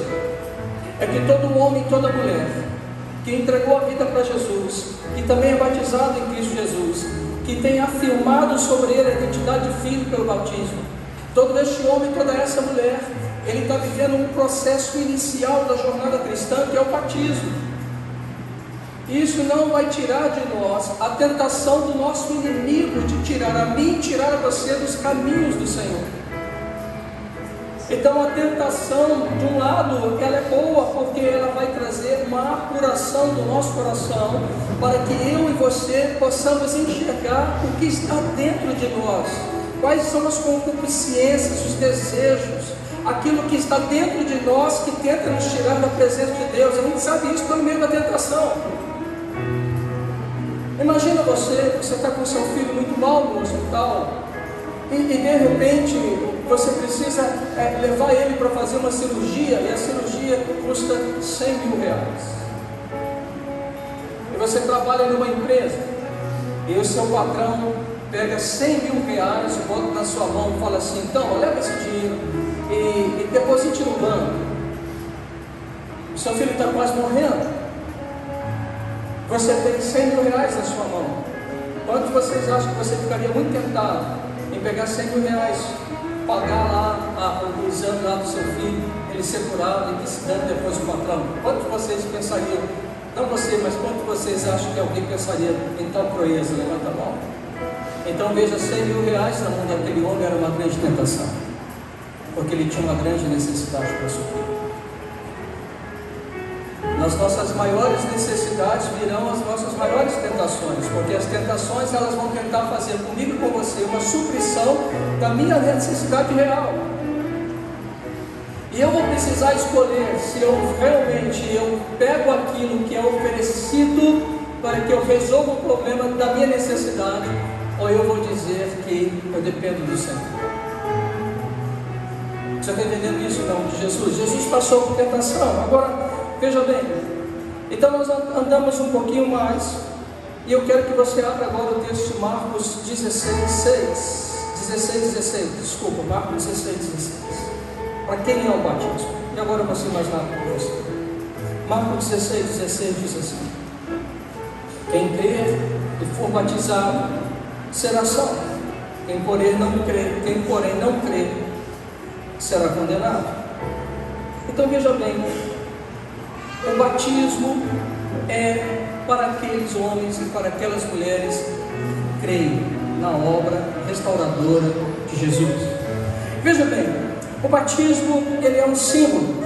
é que todo homem e toda mulher que entregou a vida para Jesus, que também é batizado em Cristo Jesus, que tem afirmado sobre ele a identidade de filho pelo batismo, todo este homem, toda essa mulher, ele está vivendo um processo inicial da jornada cristã, que é o batismo. Isso não vai tirar de nós a tentação do nosso inimigo de tirar a mim, tirar a você dos caminhos do Senhor. Então a tentação, de um lado, ela é boa, porque ela vai trazer uma apuração do nosso coração, para que eu e você possamos enxergar o que está dentro de nós, quais são as concupiscências, os desejos, aquilo que está dentro de nós, que tenta nos tirar da presença de Deus. A gente sabe isso pelo meio da tentação. Imagina você está com seu filho muito mal no hospital, e de repente você precisa levar ele para fazer uma cirurgia, e a cirurgia custa 100 mil reais. E você trabalha numa empresa, e o seu patrão pega 100 mil reais, bota na sua mão e fala assim, então leva esse dinheiro e deposite no banco. O seu filho está quase morrendo. Você tem 100 mil reais na sua mão. Quantos vocês acham que você ficaria muito tentado em pegar 100 mil reais, pagar lá o exame lá do seu filho, ele ser curado e que se dane depois o patrão? Quantos vocês pensariam, não você, mas quantos vocês acham que alguém pensaria em tal proeza? Levanta a mão. Então veja, 100 mil reais na mão daquele homem era uma grande tentação, porque ele tinha uma grande necessidade para suprir. Nas nossas maiores necessidades virão as nossas maiores tentações, porque as tentações elas vão tentar fazer comigo e com você uma suprição da minha necessidade real. E eu vou precisar escolher se eu realmente pego aquilo que é oferecido para que eu resolva o problema da minha necessidade, ou eu vou dizer que eu dependo do Senhor. Você está entendendo isso em nome de Jesus? Jesus passou por tentação. Agora veja bem, então nós andamos um pouquinho mais, e eu quero que você abra agora o texto de Marcos 16, desculpa, Marcos 16. Para quem é o batismo? E agora eu vou ser mais rápido para você. Marcos 16 diz assim: quem crer e for batizado será salvo, quem porém não crer será condenado. Então veja bem, o batismo é para aqueles homens e para aquelas mulheres que creem na obra restauradora de Jesus. Veja bem, o batismo ele é um símbolo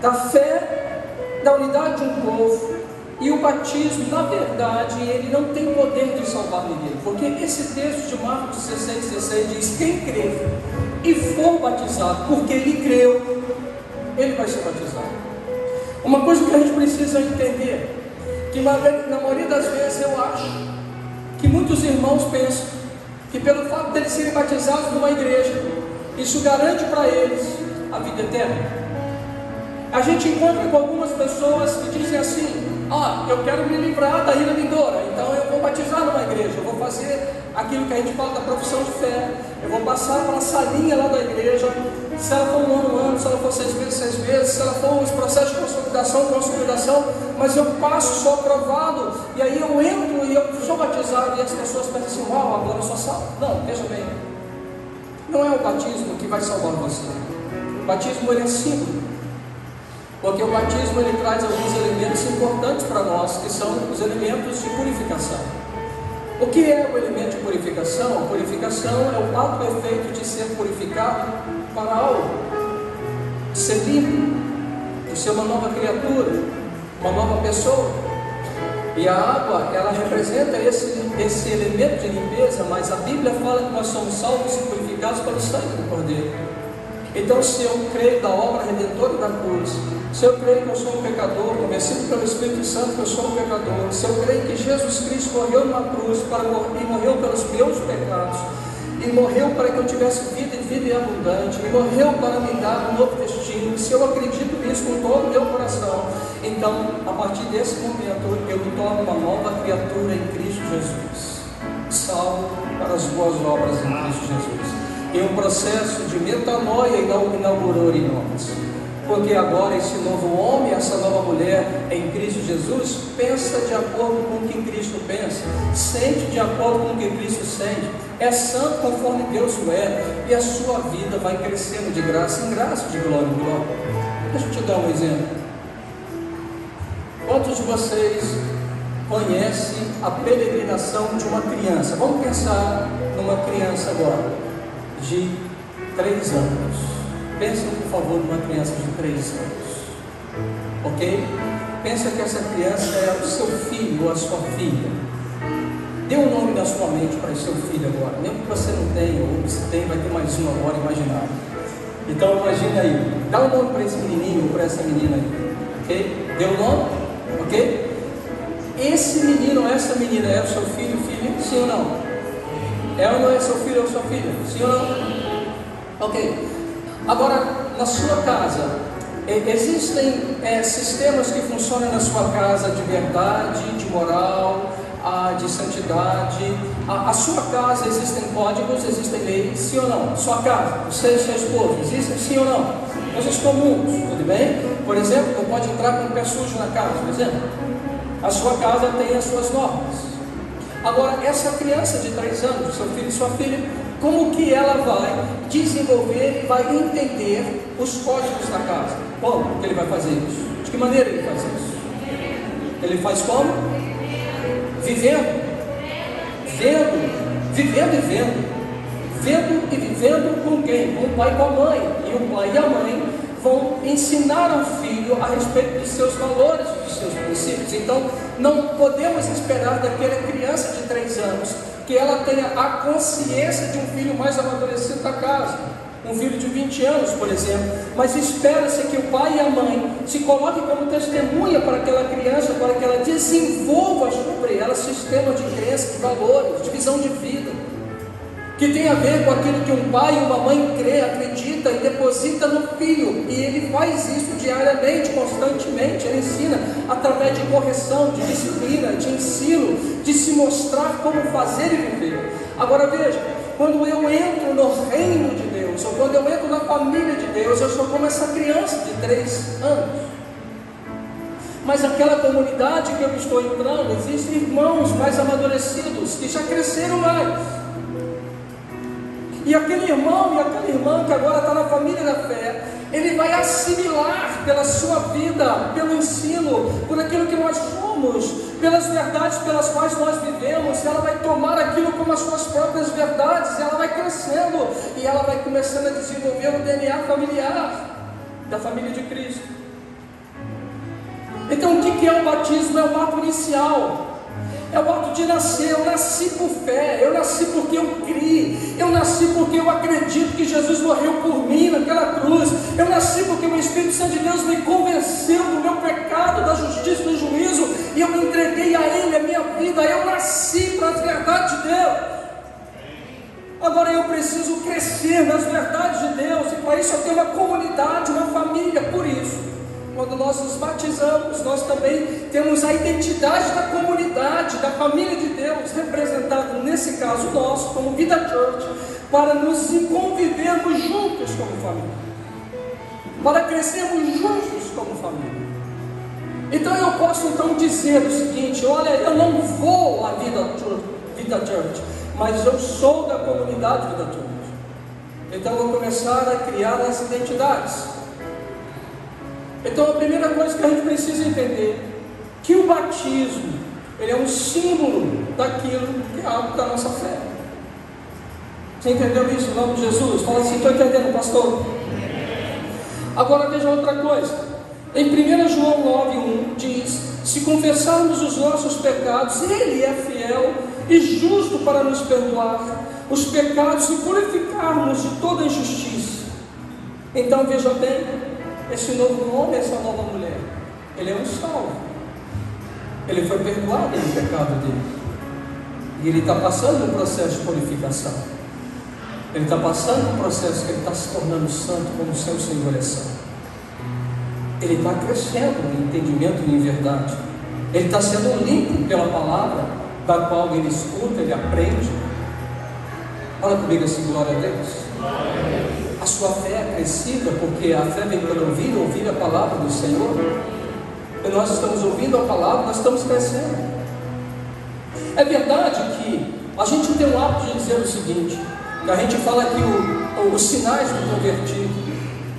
da fé, da unidade de um povo E o batismo, na verdade, ele não tem poder de salvar ninguém, porque esse texto de Marcos 16,16 diz: quem crer e for batizado, porque ele creu, ele vai ser batizado. Uma coisa que a gente precisa entender, que na maioria das vezes eu acho que muitos irmãos pensam que pelo fato de eles serem batizados numa igreja, isso garante para eles a vida eterna. A gente encontra com algumas pessoas que dizem assim: eu quero me livrar da ira vindoura, então eu vou batizar numa igreja, eu vou fazer aquilo que a gente fala da profissão de fé, eu vou passar para a salinha lá da igreja, se ela for um ano, se ela for 6 meses, se ela for os processos de consolidação, mas eu passo, sou aprovado, e aí eu entro e eu sou batizado, e as pessoas pensam assim: agora eu sou salvo. Não, veja bem, não é o batismo que vai salvar você. O batismo ele é símbolo, porque o batismo ele traz alguns elementos importantes para nós, que são os elementos de purificação. O que é o elemento de purificação? A purificação é o ato efeito de ser purificado para algo, de ser limpo, de ser uma nova criatura, uma nova pessoa. E a água, ela representa esse elemento de limpeza, mas a Bíblia fala que nós somos salvos e purificados pelo sangue do Cordeiro. Então, se eu creio da obra redentora da cruz, se eu creio que eu sou um pecador, convencido pelo Espírito Santo que eu sou um pecador, se eu creio que Jesus Cristo morreu numa cruz e morreu pelos meus pecados, e morreu para que eu tivesse vida e vida abundante, e morreu para me dar um novo destino, se eu acredito nisso com todo o meu coração, então, a partir desse momento, eu me torno uma nova criatura em Cristo Jesus, salvo para as boas obras em Cristo Jesus. E um processo de metanoia inaugurou em nós, porque agora esse novo homem, essa nova mulher em Cristo Jesus, pensa de acordo com o que Cristo pensa, sente de acordo com o que Cristo sente, é santo conforme Deus o é, e a sua vida vai crescendo de graça em graça, de glória em glória. Deixa eu te dar um exemplo. Quantos de vocês conhecem a peregrinação de uma criança? Vamos pensar numa criança agora, de 3 anos. Pensem, por favor, numa criança de 3 anos. Ok? Pensa que essa criança é o seu filho ou a sua filha. Dê um nome na sua mente para o seu filho agora. Mesmo que você não tenha, ou se tem, vai ter mais um agora imaginário. Então imagine aí. Dá um nome para esse menininho ou para essa menina aí. Ok? Deu um nome? Ok? Esse menino ou essa menina é o seu filho ou filha? Sim ou não? É ou não é seu filho ou sua filha? Sim ou não? Ok. Agora, na sua casa, existem sistemas que funcionam na sua casa de verdade, de moral, de santidade. A sua casa existem códigos, existem leis, sim ou não? Sua casa, você e sua esposa, existem sim ou não? Coisas comuns, tudo bem? Por exemplo, não pode entrar com o pé sujo na casa, por exemplo. A sua casa tem as suas normas. Agora, essa criança de 3 anos, seu filho e sua filha, como que ela vai desenvolver e vai entender os códigos da casa? Como que ele vai fazer isso? De que maneira ele faz isso? Ele faz como? Vivendo. Vivendo e vendo. Vendo e vivendo com quem? Com o pai e com a mãe. E o pai e a mãe vão ensinar ao filho a respeito dos seus valores, dos seus princípios. Então, não podemos esperar daquela criança de 3 anos que ela tenha a consciência de um filho mais amadurecido da casa, um filho de 20 anos, por exemplo. Mas espera-se que o pai e a mãe se coloquem como testemunha para aquela criança, para que ela desenvolva sobre ela sistema de crenças, de valores, de visão de vida, que tem a ver com aquilo que um pai e uma mãe crê, acredita e deposita no filho. E ele faz isso diariamente, constantemente. Ele ensina através de correção, de disciplina, de ensino, de se mostrar como fazer e viver. Agora veja, quando eu entro no reino de Deus, ou quando eu entro na família de Deus, eu sou como essa criança de 3 anos. Mas aquela comunidade que eu estou entrando, existem irmãos mais amadurecidos, que já cresceram mais. E aquele irmão e aquela irmã que agora está na família da fé, ele vai assimilar pela sua vida, pelo ensino, por aquilo que nós somos, pelas verdades pelas quais nós vivemos. Ela vai tomar aquilo como as suas próprias verdades, ela vai crescendo e ela vai começando a desenvolver o DNA familiar da família de Cristo. Então o que é o batismo? É o ato inicial, é o ato de nascer. Eu nasci por fé, eu nasci porque eu criei, eu nasci porque eu acredito que Jesus morreu por mim naquela cruz, eu nasci porque o Espírito Santo de Deus me convenceu do meu pecado, da justiça e do juízo, e eu me entreguei a Ele, a minha vida. Eu nasci para as verdades de Deus. Agora eu preciso crescer nas verdades de Deus, e para isso eu tenho uma comunidade, uma família. Por isso, quando nós nos batizamos, nós também temos a identidade da comunidade, da família de Deus, representada nesse caso nosso, como Vida Church, para nos convivermos juntos como família, para crescermos juntos como família. Então eu posso então dizer o seguinte: olha, eu não vou à Vida Church, mas eu sou da comunidade Vida Church. Então eu vou começar a criar as identidades. Então a primeira coisa que a gente precisa entender, que o batismo, ele é um símbolo daquilo que é algo da nossa fé. Você entendeu isso em nome de Jesus? Fala assim: estou entendendo, pastor. Agora veja outra coisa. Em 1 João 9,1 diz: se confessarmos os nossos pecados, Ele é fiel e justo para nos perdoar os pecados e purificar-nos de toda injustiça. Então veja bem, esse novo homem, essa nova mulher, ele é um salvo, ele foi perdoado do pecado dele, e ele está passando um processo de purificação, ele está passando um processo que ele está se tornando santo, como seu Senhor é santo. Ele está crescendo em entendimento e em verdade, ele está sendo limpo pela palavra, da qual ele escuta, ele aprende. Fala comigo assim: glória a Deus. A sua fé é crescida, porque a fé vem pelo ouvir a palavra do Senhor. E nós estamos ouvindo a palavra, nós estamos crescendo. É verdade que a gente tem um hábito de dizer o seguinte, que a gente fala aqui os sinais do convertido.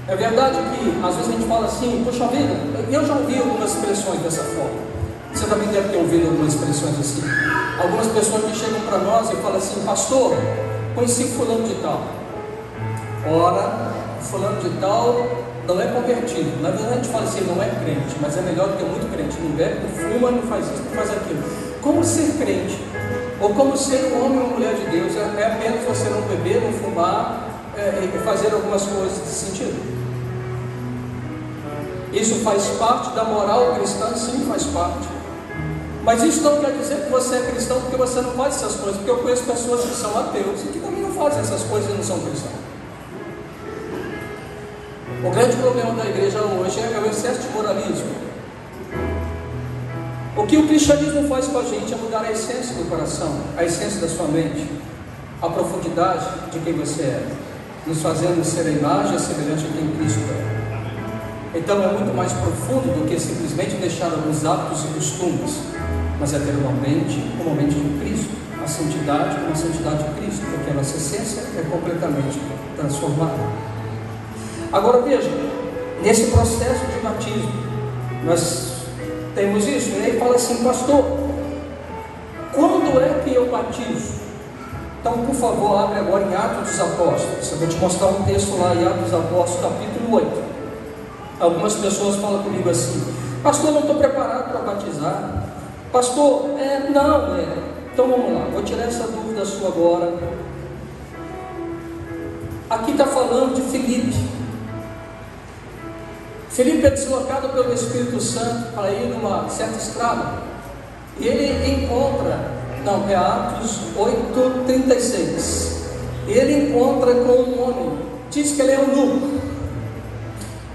É verdade que às vezes a gente fala assim: puxa vida, eu já ouvi algumas expressões dessa forma. Você também deve ter ouvido algumas expressões assim. Algumas pessoas que chegam para nós e falam assim: pastor, conheci fulano de tal. Ora, fulano de tal não é convertido. Na verdade a gente fala assim: não é crente, mas é melhor do que muito crente. Não bebe, não fuma, não faz isso, não faz aquilo. Como ser crente, ou como ser um homem ou uma mulher de Deus, é apenas você não beber, não fumar, e fazer algumas coisas desse sentido. Isso faz parte da moral cristã? Sim, faz parte. Mas isso não quer dizer que você é cristão porque você não faz essas coisas, porque eu conheço pessoas que são ateus e que também não fazem essas coisas e não são cristãos. O grande problema da igreja hoje é o excesso de moralismo. O que o cristianismo faz com a gente é mudar a essência do coração, a essência da sua mente, a profundidade de quem você é, nos fazendo ser a imagem e a semelhança de quem Cristo é. Então é muito mais profundo do que simplesmente deixar alguns hábitos e costumes, mas é ter uma mente de Cristo, a santidade como a santidade de Cristo, porque a nossa essência é completamente transformada. Agora veja, nesse processo de batismo, nós temos isso, e aí fala assim: pastor, quando é que eu batizo? Então, por favor, abre agora em Atos dos Apóstolos. Eu vou te mostrar um texto lá em Atos dos Apóstolos, capítulo 8. Algumas pessoas falam comigo assim: pastor, não estou preparado para batizar. Pastor, não. Então vamos lá, vou tirar essa dúvida sua agora. Aqui está falando de Filipe. Filipe é deslocado pelo Espírito Santo para ir numa certa estrada, e ele encontra, Atos 8:36. Ele encontra com um homem, diz que ele é eunuco.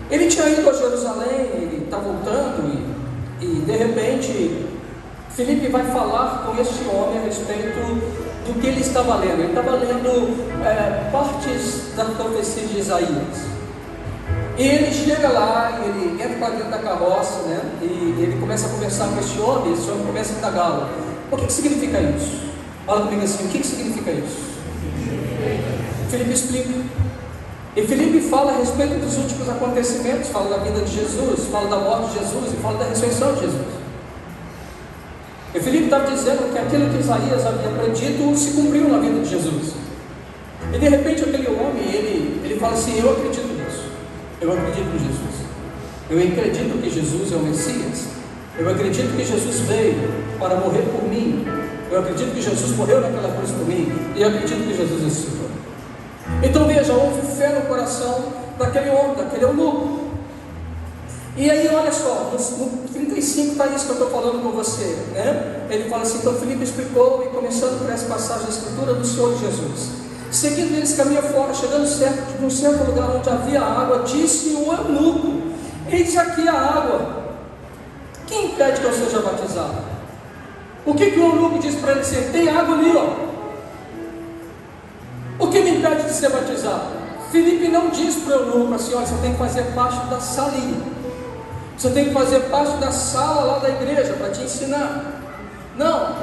Ele tinha ido a Jerusalém, ele está voltando, e de repente Filipe vai falar com este homem a respeito do que ele estava lendo. Ele estava lendo partes da profecia de Isaías. E ele chega lá, ele entra para dentro da carroça, e ele começa a conversar com esse homem começa a indagá-lo. O que significa isso? Fala comigo assim: o que significa isso? Filipe explica. E Filipe fala a respeito dos últimos acontecimentos, fala da vida de Jesus, fala da morte de Jesus e fala da ressurreição de Jesus. E Filipe estava dizendo que aquilo que Isaías havia predito se cumpriu na vida de Jesus. E de repente aquele homem, ele fala assim: eu acredito nisso, eu acredito em Jesus, eu acredito que Jesus é o Messias, Eu acredito que Jesus veio para morrer por mim. Eu acredito que Jesus morreu naquela cruz por mim. E eu acredito que Jesus ressuscitou. Então veja, houve fé no coração daquele homem, daquele eunuco. E aí olha só, no 35 está isso que eu estou falando com você, né? Ele fala assim: então Filipe explicou, e começando por essa passagem da escritura do Senhor Jesus, seguindo eles caminho fora, chegando certo de um certo lugar onde havia água, disse o eunuco: eis aqui a água, quem impede que eu seja batizado? O que o eunuco disse para ele assim? Tem água ali, ó. O que me impede de ser batizado? Filipe não disse para o eunuco assim: olha, você tem que fazer parte da salinha, você tem que fazer parte da sala lá da igreja para te ensinar. Não,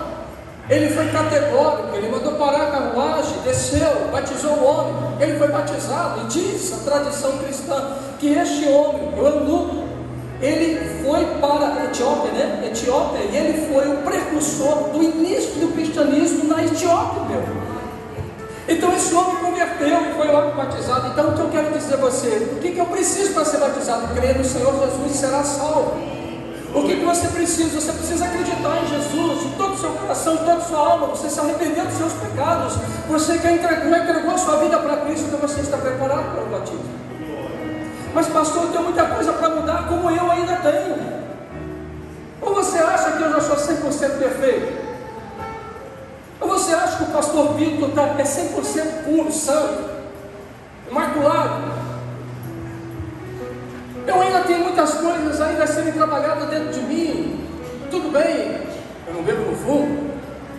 ele foi categórico, ele mandou parar a carruagem, desceu, batizou o homem, ele foi batizado. E diz a tradição cristã que este homem, o eunuco, ele foi para a Etiópia, né? Etiópia, e ele foi o precursor do início do cristianismo na Etiópia, meu. Então esse homem converteu e foi logo batizado. Então o que eu quero dizer a você? O que eu preciso para ser batizado? Crer no Senhor Jesus e será salvo. O que você precisa? Você precisa acreditar em Jesus, de todo o seu coração, de toda a sua alma. Você se arrependeu dos seus pecados. Você que entregou a sua vida para Cristo, então você está preparado para o batismo. Mas pastor, eu tenho muita coisa para mudar, como eu ainda tenho. Ou você acha que eu já sou 100% perfeito? Ou você acha que o pastor Vitor é 100% puro, santo, imaculado? Eu ainda tenho muitas coisas ainda a serem trabalhadas dentro de mim. Tudo bem, eu não bebo no fumo,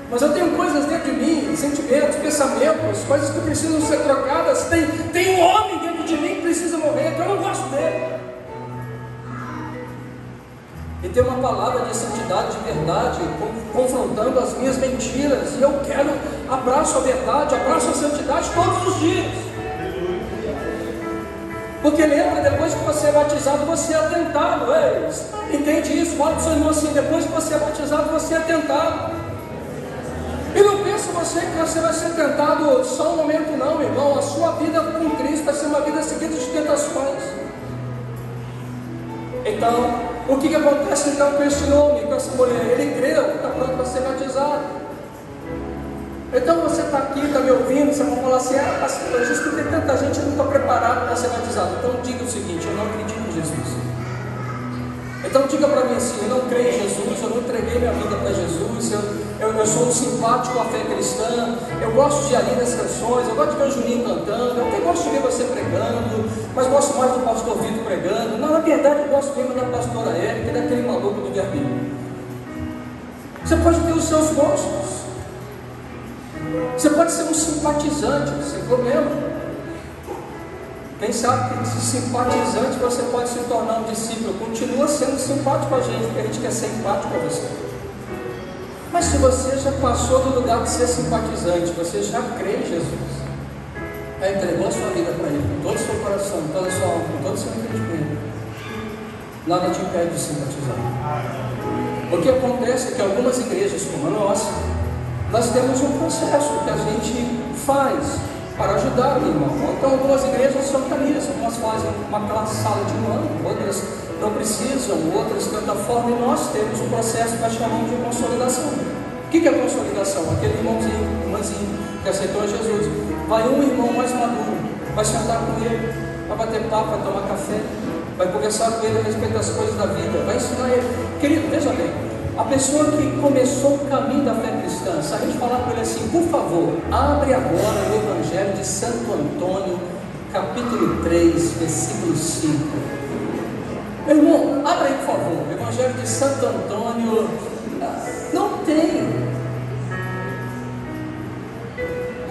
mas eu tenho coisas dentro de mim, sentimentos, pensamentos, coisas que precisam ser trocadas. Tem um homem dentro de mim que precisa morrer, então eu não gosto dele. E tem uma palavra de santidade, de verdade, confrontando as minhas mentiras. E eu abraço a verdade, abraço a santidade todos os dias. Porque lembra, depois que você é batizado, você é tentado. Entende isso? Fala para o seu irmão assim: depois que você é batizado, você é tentado. E não pensa você que você vai ser tentado só um momento, não, irmão. A sua vida com Cristo vai ser uma vida seguida de tentações. Então, o que acontece então com este homem, com essa mulher? Ele creu, está pronto para ser batizado. Então você está aqui, está me ouvindo, você vai falar assim: pastor, eu justo que tem tanta gente, eu não estou preparado para ser batizado. Então diga o seguinte: eu não acredito em Jesus. Então diga para mim assim: eu não creio em Jesus, eu não entreguei minha vida para Jesus, eu sou um simpático à fé cristã, eu gosto de ali das canções, eu gosto de ver o Juninho cantando, eu até gosto de ver você pregando, mas gosto mais do pastor Vitor pregando. Não, na verdade eu gosto mesmo da pastora Érica e daquele maluco do Verbinho. Você pode ter os seus gostos, você pode ser um simpatizante, sem problema. Quem sabe que simpatizante você pode se tornar um discípulo. Continua sendo simpático a gente, porque a gente quer ser empático a você. Mas se você já passou do lugar de ser simpatizante, você já crê em Jesus, já entregou a sua vida para Ele, com todo o seu coração, com toda a sua alma, com todo o seu entendimento, nada te impede de simpatizar. O que acontece é que algumas igrejas como a nossa, nós temos um processo que a gente faz para ajudar o irmão. Então algumas igrejas se organizam, umas fazem uma sala de um ano, outras não precisam, outras de outra forma, e nós temos um processo que nós chamamos de consolidação. O que é consolidação? Aquele irmãozinho, irmãzinho que aceitou Jesus, vai um irmão mais maduro, vai sentar com ele, vai bater papo, vai tomar café, vai conversar com ele a respeito das coisas da vida, vai ensinar ele. Querido, veja bem, a pessoa que começou o caminho da fé cristã, se a gente falar para ele assim: por favor, abre agora o Evangelho de Santo Antônio, capítulo 3, versículo 5. Meu irmão, abre aí por favor, o Evangelho de Santo Antônio. Não tem.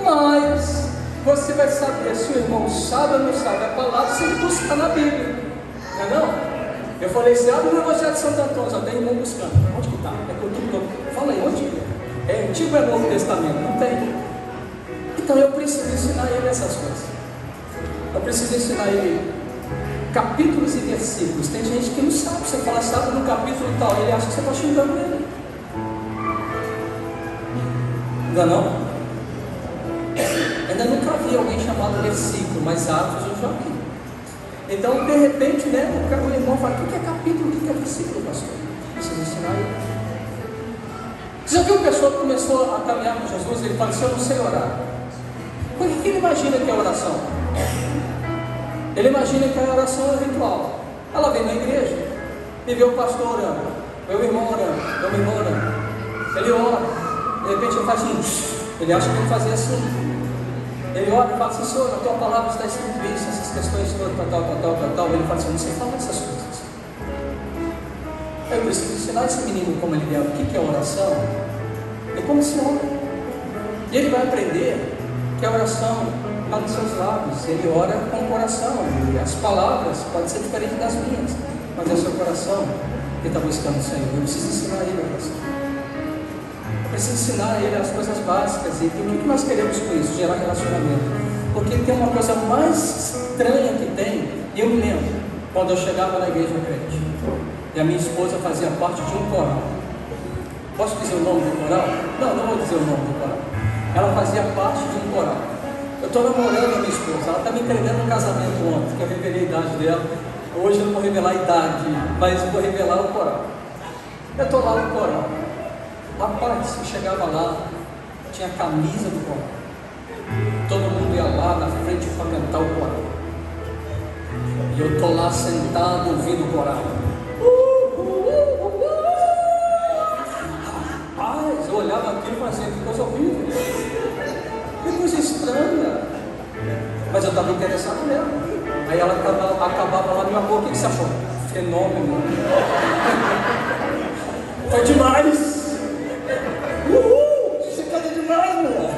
Mas você vai saber se o irmão sabe ou não sabe a palavra se ele buscar na Bíblia. Não é não? Eu falei assim: abre o Evangelho de Santo Antônio, já tem irmão buscando. Onde que está? É que eu estou todo. Fala aí, onde é? Antigo ou é Novo Testamento? Não tem. Então eu preciso ensinar ele essas coisas. Eu preciso ensinar ele capítulos e versículos. Tem gente que não sabe. Você fala, sabe no capítulo tal, ele acha que você está xingando ele. Ainda não? Ainda nunca vi alguém chamado versículo, mas Atos eu já vi. Então, de repente, né, o irmão fala: o que é capítulo, o que é versículo, pastor? Isso precisa ensinar ele. Você já viu uma pessoa que começou a caminhar com Jesus e ele fala assim: eu não sei orar. Por que ele imagina que é oração? Ele imagina que a oração é ritual. Ela vem na igreja e vê o pastor orando, vê o irmão orando, vê o irmão orando. Ele ora, de repente ele faz assim, ele acha que tem que fazer assim. Ele ora e fala assim: Senhor, na tua palavra está escrito isso, essas questões todas, tal. Ele fala assim: não sei falar essas coisas. Eu preciso ensinar esse menino como ele deve, o que é oração e como se ora. E ele vai aprender que a oração está nos seus lábios. Ele ora com o coração, e as palavras podem ser diferentes das minhas, mas é o seu coração que está buscando o Senhor. Eu preciso ensinar ele a oração. Eu preciso ensinar ele as coisas básicas. E o que nós queremos com isso? Gerar relacionamento. Porque tem uma coisa mais estranha que tem. E eu me lembro, quando eu chegava na igreja crente, e a minha esposa fazia parte de um coral. Posso dizer o nome do coral? Não vou dizer o nome do coral. Ela fazia parte de um coral. Eu estou namorando a minha esposa, ela está me entregando no casamento ontem, que eu revelei a idade dela. Hoje eu não vou revelar a idade, mas eu vou revelar o coral. Eu estou lá no coral. Rapaz, eu chegava lá, tinha a camisa do coral. Todo mundo ia lá na frente para cantar o coral. E eu estou lá sentado ouvindo o coral. Rapaz, eu olhava aquilo e fazia: que coisa horrível, que coisa estranha. Mas eu estava interessado nela. Aí ela acabava lá: meu amor, o que você achou? Fenômeno. Foi demais. Você canta demais, mulher.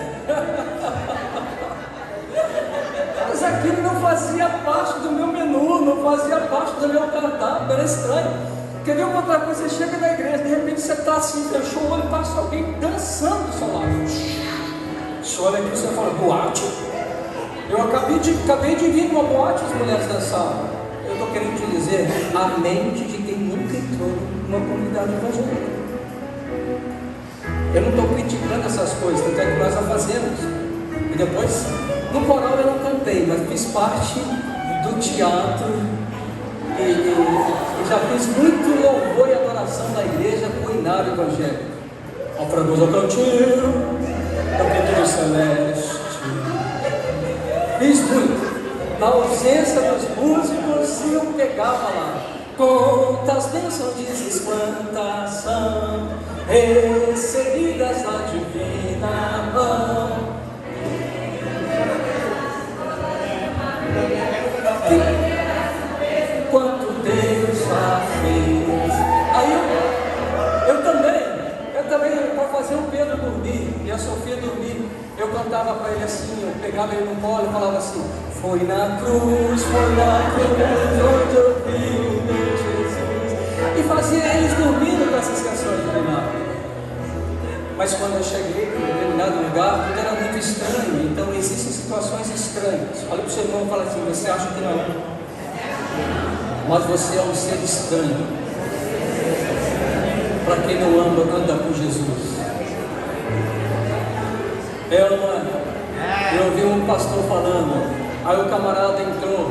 Mas aquilo não fazia parte do meu menu, não fazia parte do meu cardápio, era estranho. Quer ver uma outra coisa? Você chega na igreja, de repente você está assim, fechou o olho e passa alguém dançando do seu lado. Você olha aqui e você fala: boate? Eu acabei de vir numa boate, as mulheres dançavam. Eu estou querendo te dizer a mente de quem nunca entrou numa comunidade evangélica. Eu não estou criticando essas coisas, tanto é que nós a fazemos. E depois, no coral eu não cantei, mas fiz parte do teatro e já fiz muito louvor e adoração na igreja com o hinário evangélico. Ao fragoso cantinho, capítulo celeste. Fiz muito. Na ausência dos músicos, eu pegava lá. Quantas bênçãos dizes, quantas são recebidas da divina mão. Quanto Deus já fez. Aí eu também, para fazer o Pedro dormir e a Sofia dormir, eu cantava para ele assim, eu pegava ele no colo e falava assim: foi na cruz onde eu vi o meu Jesus. E fazia eles dormindo com essas canções do Renato. Mas quando eu cheguei em determinado lugar, tudo era muito estranho. Então existem situações estranhas. Olha para o seu irmão e fala assim: você acha que não? Mas você é um ser estranho. Para quem não anda com Jesus. Eu ouvi um pastor falando, aí o camarada entrou,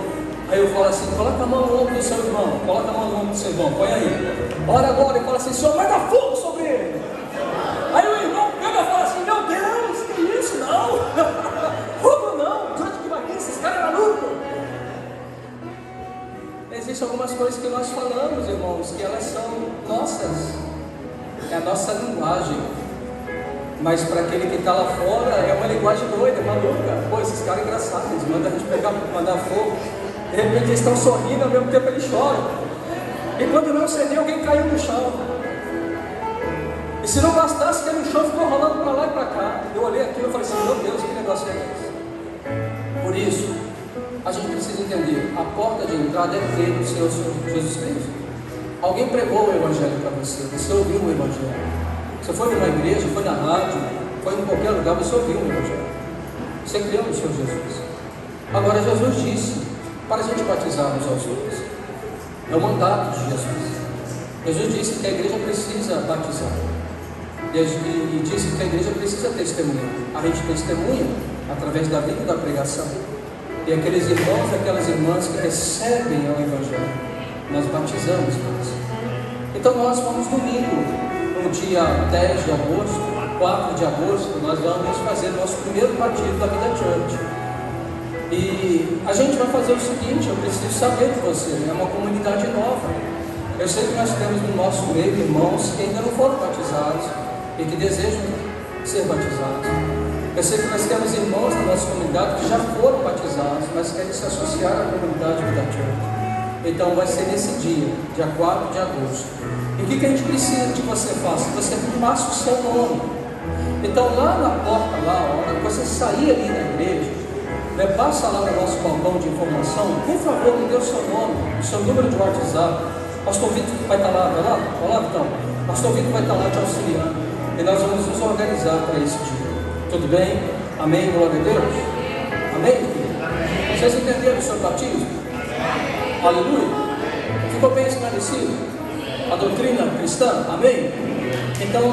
aí eu falo assim: coloca a mão no ombro do seu irmão, coloca a mão no ombro do seu irmão, põe aí. Ora agora e fala assim: Senhor, vai dar fogo sobre ele. Aí o irmão pega e fala assim: meu Deus, que isso? Não, fogo não, de onde que vai vir? Esses caras é maluco. Existem algumas coisas que nós falamos, irmãos, que elas são nossas, é a nossa linguagem. Mas para aquele que está lá fora, é uma linguagem doida, maluca. Pô, esses caras engraçados, eles mandam a gente mandar fogo. De repente eles estão sorrindo, ao mesmo tempo eles choram. E quando não acendeu, alguém caiu no chão. E se não bastasse, cair no chão, ficou rolando para lá e para cá. Eu olhei aquilo e falei assim: meu Deus, que negócio é esse? Por isso, a gente precisa entender, a porta de entrada é crer no Senhor Jesus Cristo. Alguém pregou o Evangelho para você, você ouviu o Evangelho. Você foi numa igreja, foi na rádio, foi em qualquer lugar, você ouviu o Evangelho. Você creu no Senhor Jesus. Agora Jesus disse para a gente batizar uns aos outros. É o mandato de Jesus. Jesus disse que a igreja precisa batizar. E disse que a igreja precisa testemunhar. A gente testemunha através da vida e da pregação. E aqueles irmãos e aquelas irmãs que recebem o Evangelho, nós batizamos eles. E Então nós vamos domingo, no dia 10 de agosto, 4 de agosto, nós vamos fazer nosso primeiro batismo da Vida Church. E a gente vai fazer o seguinte, eu preciso saber de você, é uma comunidade nova. Eu sei que nós temos no nosso meio irmãos que ainda não foram batizados e que desejam ser batizados. Eu sei que nós temos irmãos na nossa comunidade que já foram batizados, mas querem se associar à comunidade Vida Church. Então vai ser nesse dia, dia 4 de agosto. E o que a gente precisa que você faça? Que você passe o seu nome. Então lá na porta, lá, a hora que você sair ali da igreja, passa lá no nosso balcão de informação, por favor, me dê o seu nome, o seu número de WhatsApp. Pastor Vitor vai estar lá, vai lá? Vai lá então. Pastor Vitor vai estar lá te auxiliando. E nós vamos nos organizar para esse dia. Tudo bem? Amém? Glória a Deus? Amém? Amém. Vocês entenderam o seu batismo? Aleluia? Ficou bem esclarecido? A doutrina cristã? Amém? Então,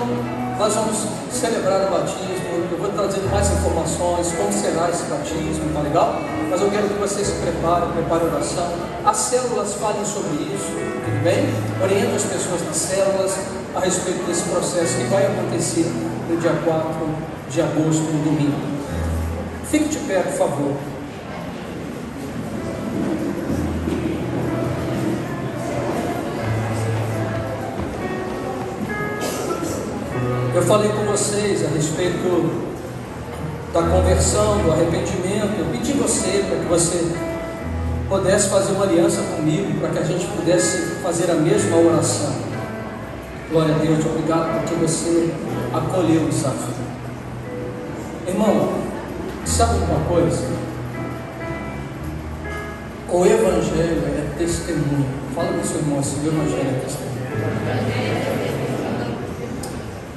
nós vamos celebrar o batismo. Eu vou trazer mais informações, como será esse batismo, tá legal? Mas eu quero que você se prepare a oração. As células falem sobre isso, tudo bem? Oriente as pessoas nas células a respeito desse processo que vai acontecer no dia 4 de agosto, no domingo. Fique de pé, por favor. Eu falei com vocês a respeito da conversão, do arrependimento. Eu pedi você para que você pudesse fazer uma aliança comigo, para que a gente pudesse fazer a mesma oração. Glória a Deus, obrigado porque você acolheu o desafio. Irmão, sabe uma coisa? O Evangelho é testemunho. Fala com o seu irmão assim, o Evangelho é testemunho.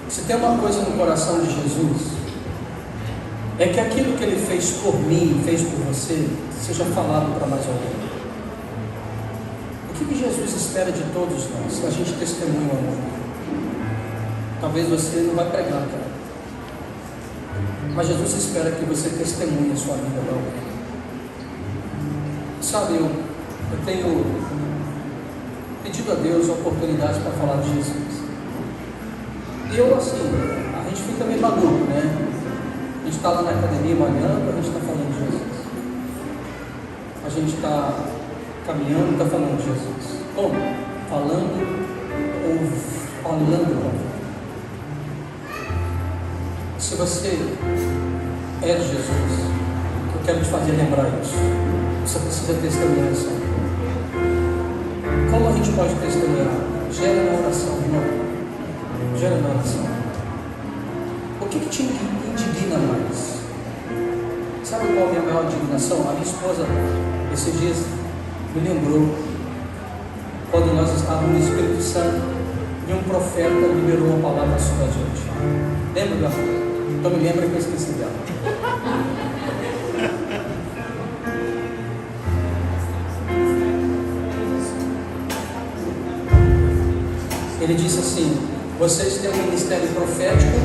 Se tem uma coisa no coração de Jesus, é que aquilo que Ele fez por mim, fez por você, seja falado para mais alguém. O que Jesus espera de todos nós? Que a gente testemunhe o amor. Talvez você não vai pregar, cara, mas Jesus espera que você testemunhe a sua vida para alguém. Sabe, eu tenho pedido a Deus oportunidades para falar de Jesus. E eu, assim, a gente fica meio maluco, né? A gente está lá na academia malhando, a gente está falando de Jesus. A gente está caminhando e está falando de Jesus. Como? Falando ou falando. Se você é de Jesus, eu quero te fazer lembrar isso. Você precisa testemunhar isso. Como a gente pode testemunhar? Gera na oração, irmão. Gera na oração. O que te indigna mais? Sabe qual é a minha maior indignação? A minha esposa, esses dias, me lembrou quando nós estávamos no Espírito Santo e um profeta liberou uma palavra sobre a gente. Lembra, meu amor? Então me lembra que eu esqueci dela. Ele disse assim: vocês têm um ministério profético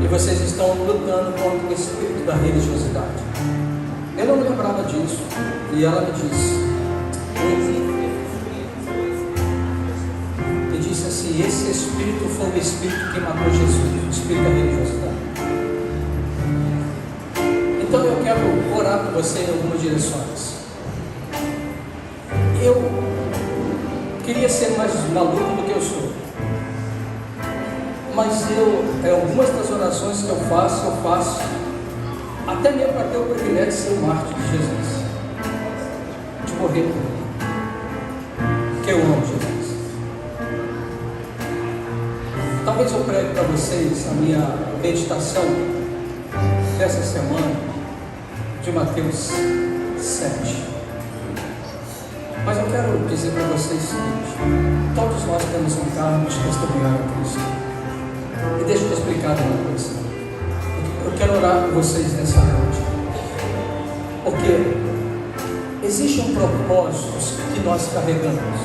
e vocês estão lutando contra o espírito da religiosidade. Eu não me lembrava disso. E ela me disse, assim, esse espírito foi o espírito que matou Jesus, o espírito da religiosidade. Então eu quero orar por você em algumas direções. Eu queria ser mais maluco do que eu sou, mas algumas das orações que eu faço até mesmo para ter o privilégio de ser o mártir de Jesus, de morrer por ele, porque eu amo Jesus. Talvez eu pregue para vocês a minha meditação dessa semana de Mateus 7. Mas eu quero dizer para vocês o seguinte: todos nós temos um cargo de testemunhar a Cristo. E deixa eu te explicar uma coisa. Eu quero orar por vocês nessa noite, porque existe um propósito que nós carregamos,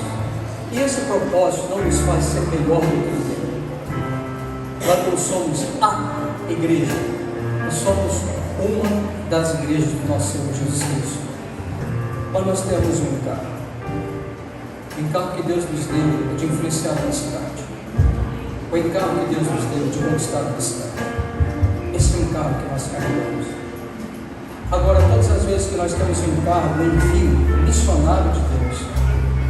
e esse propósito não nos faz ser melhor do que ninguém. Nós não somos a igreja, nós somos uma das igrejas do nosso Senhor Jesus Cristo. Mas nós temos um lugar, O encargo que Deus nos deu é de influenciar a cidade. O encargo que Deus nos deu é de conquistar a cidade. Esse é o encargo que nós carregamos. Agora, todas as vezes que nós temos um encargo, um envio missionário de Deus,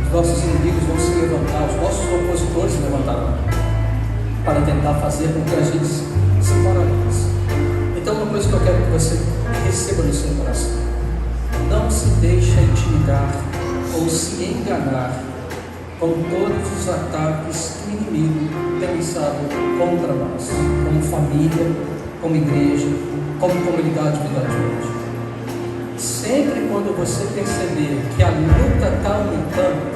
os nossos inimigos vão se levantar, os nossos opositores se levantarão para tentar fazer com que a gente se paralise. Então, uma coisa que eu quero que você receba no seu coração: não se deixe intimidar ou se enganar com todos os ataques que o inimigo tem lançado contra nós, como família, como igreja, como comunidade de vida de hoje. Sempre quando você perceber que a luta está aumentando,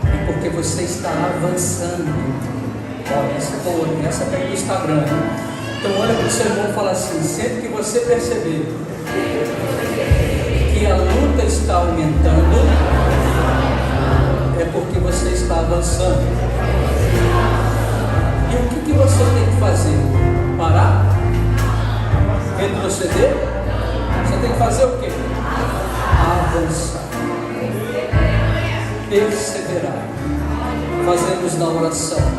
é porque você está avançando. Olha, essa é boa, essa pega no Instagram. Então olha para o seu irmão e fala assim: sempre que você perceber que a luta está aumentando, é porque você está avançando. E o que você tem que fazer? Parar? Retroceder? Você tem que fazer o quê? Avançar. Perseverar. Fazemos na oração.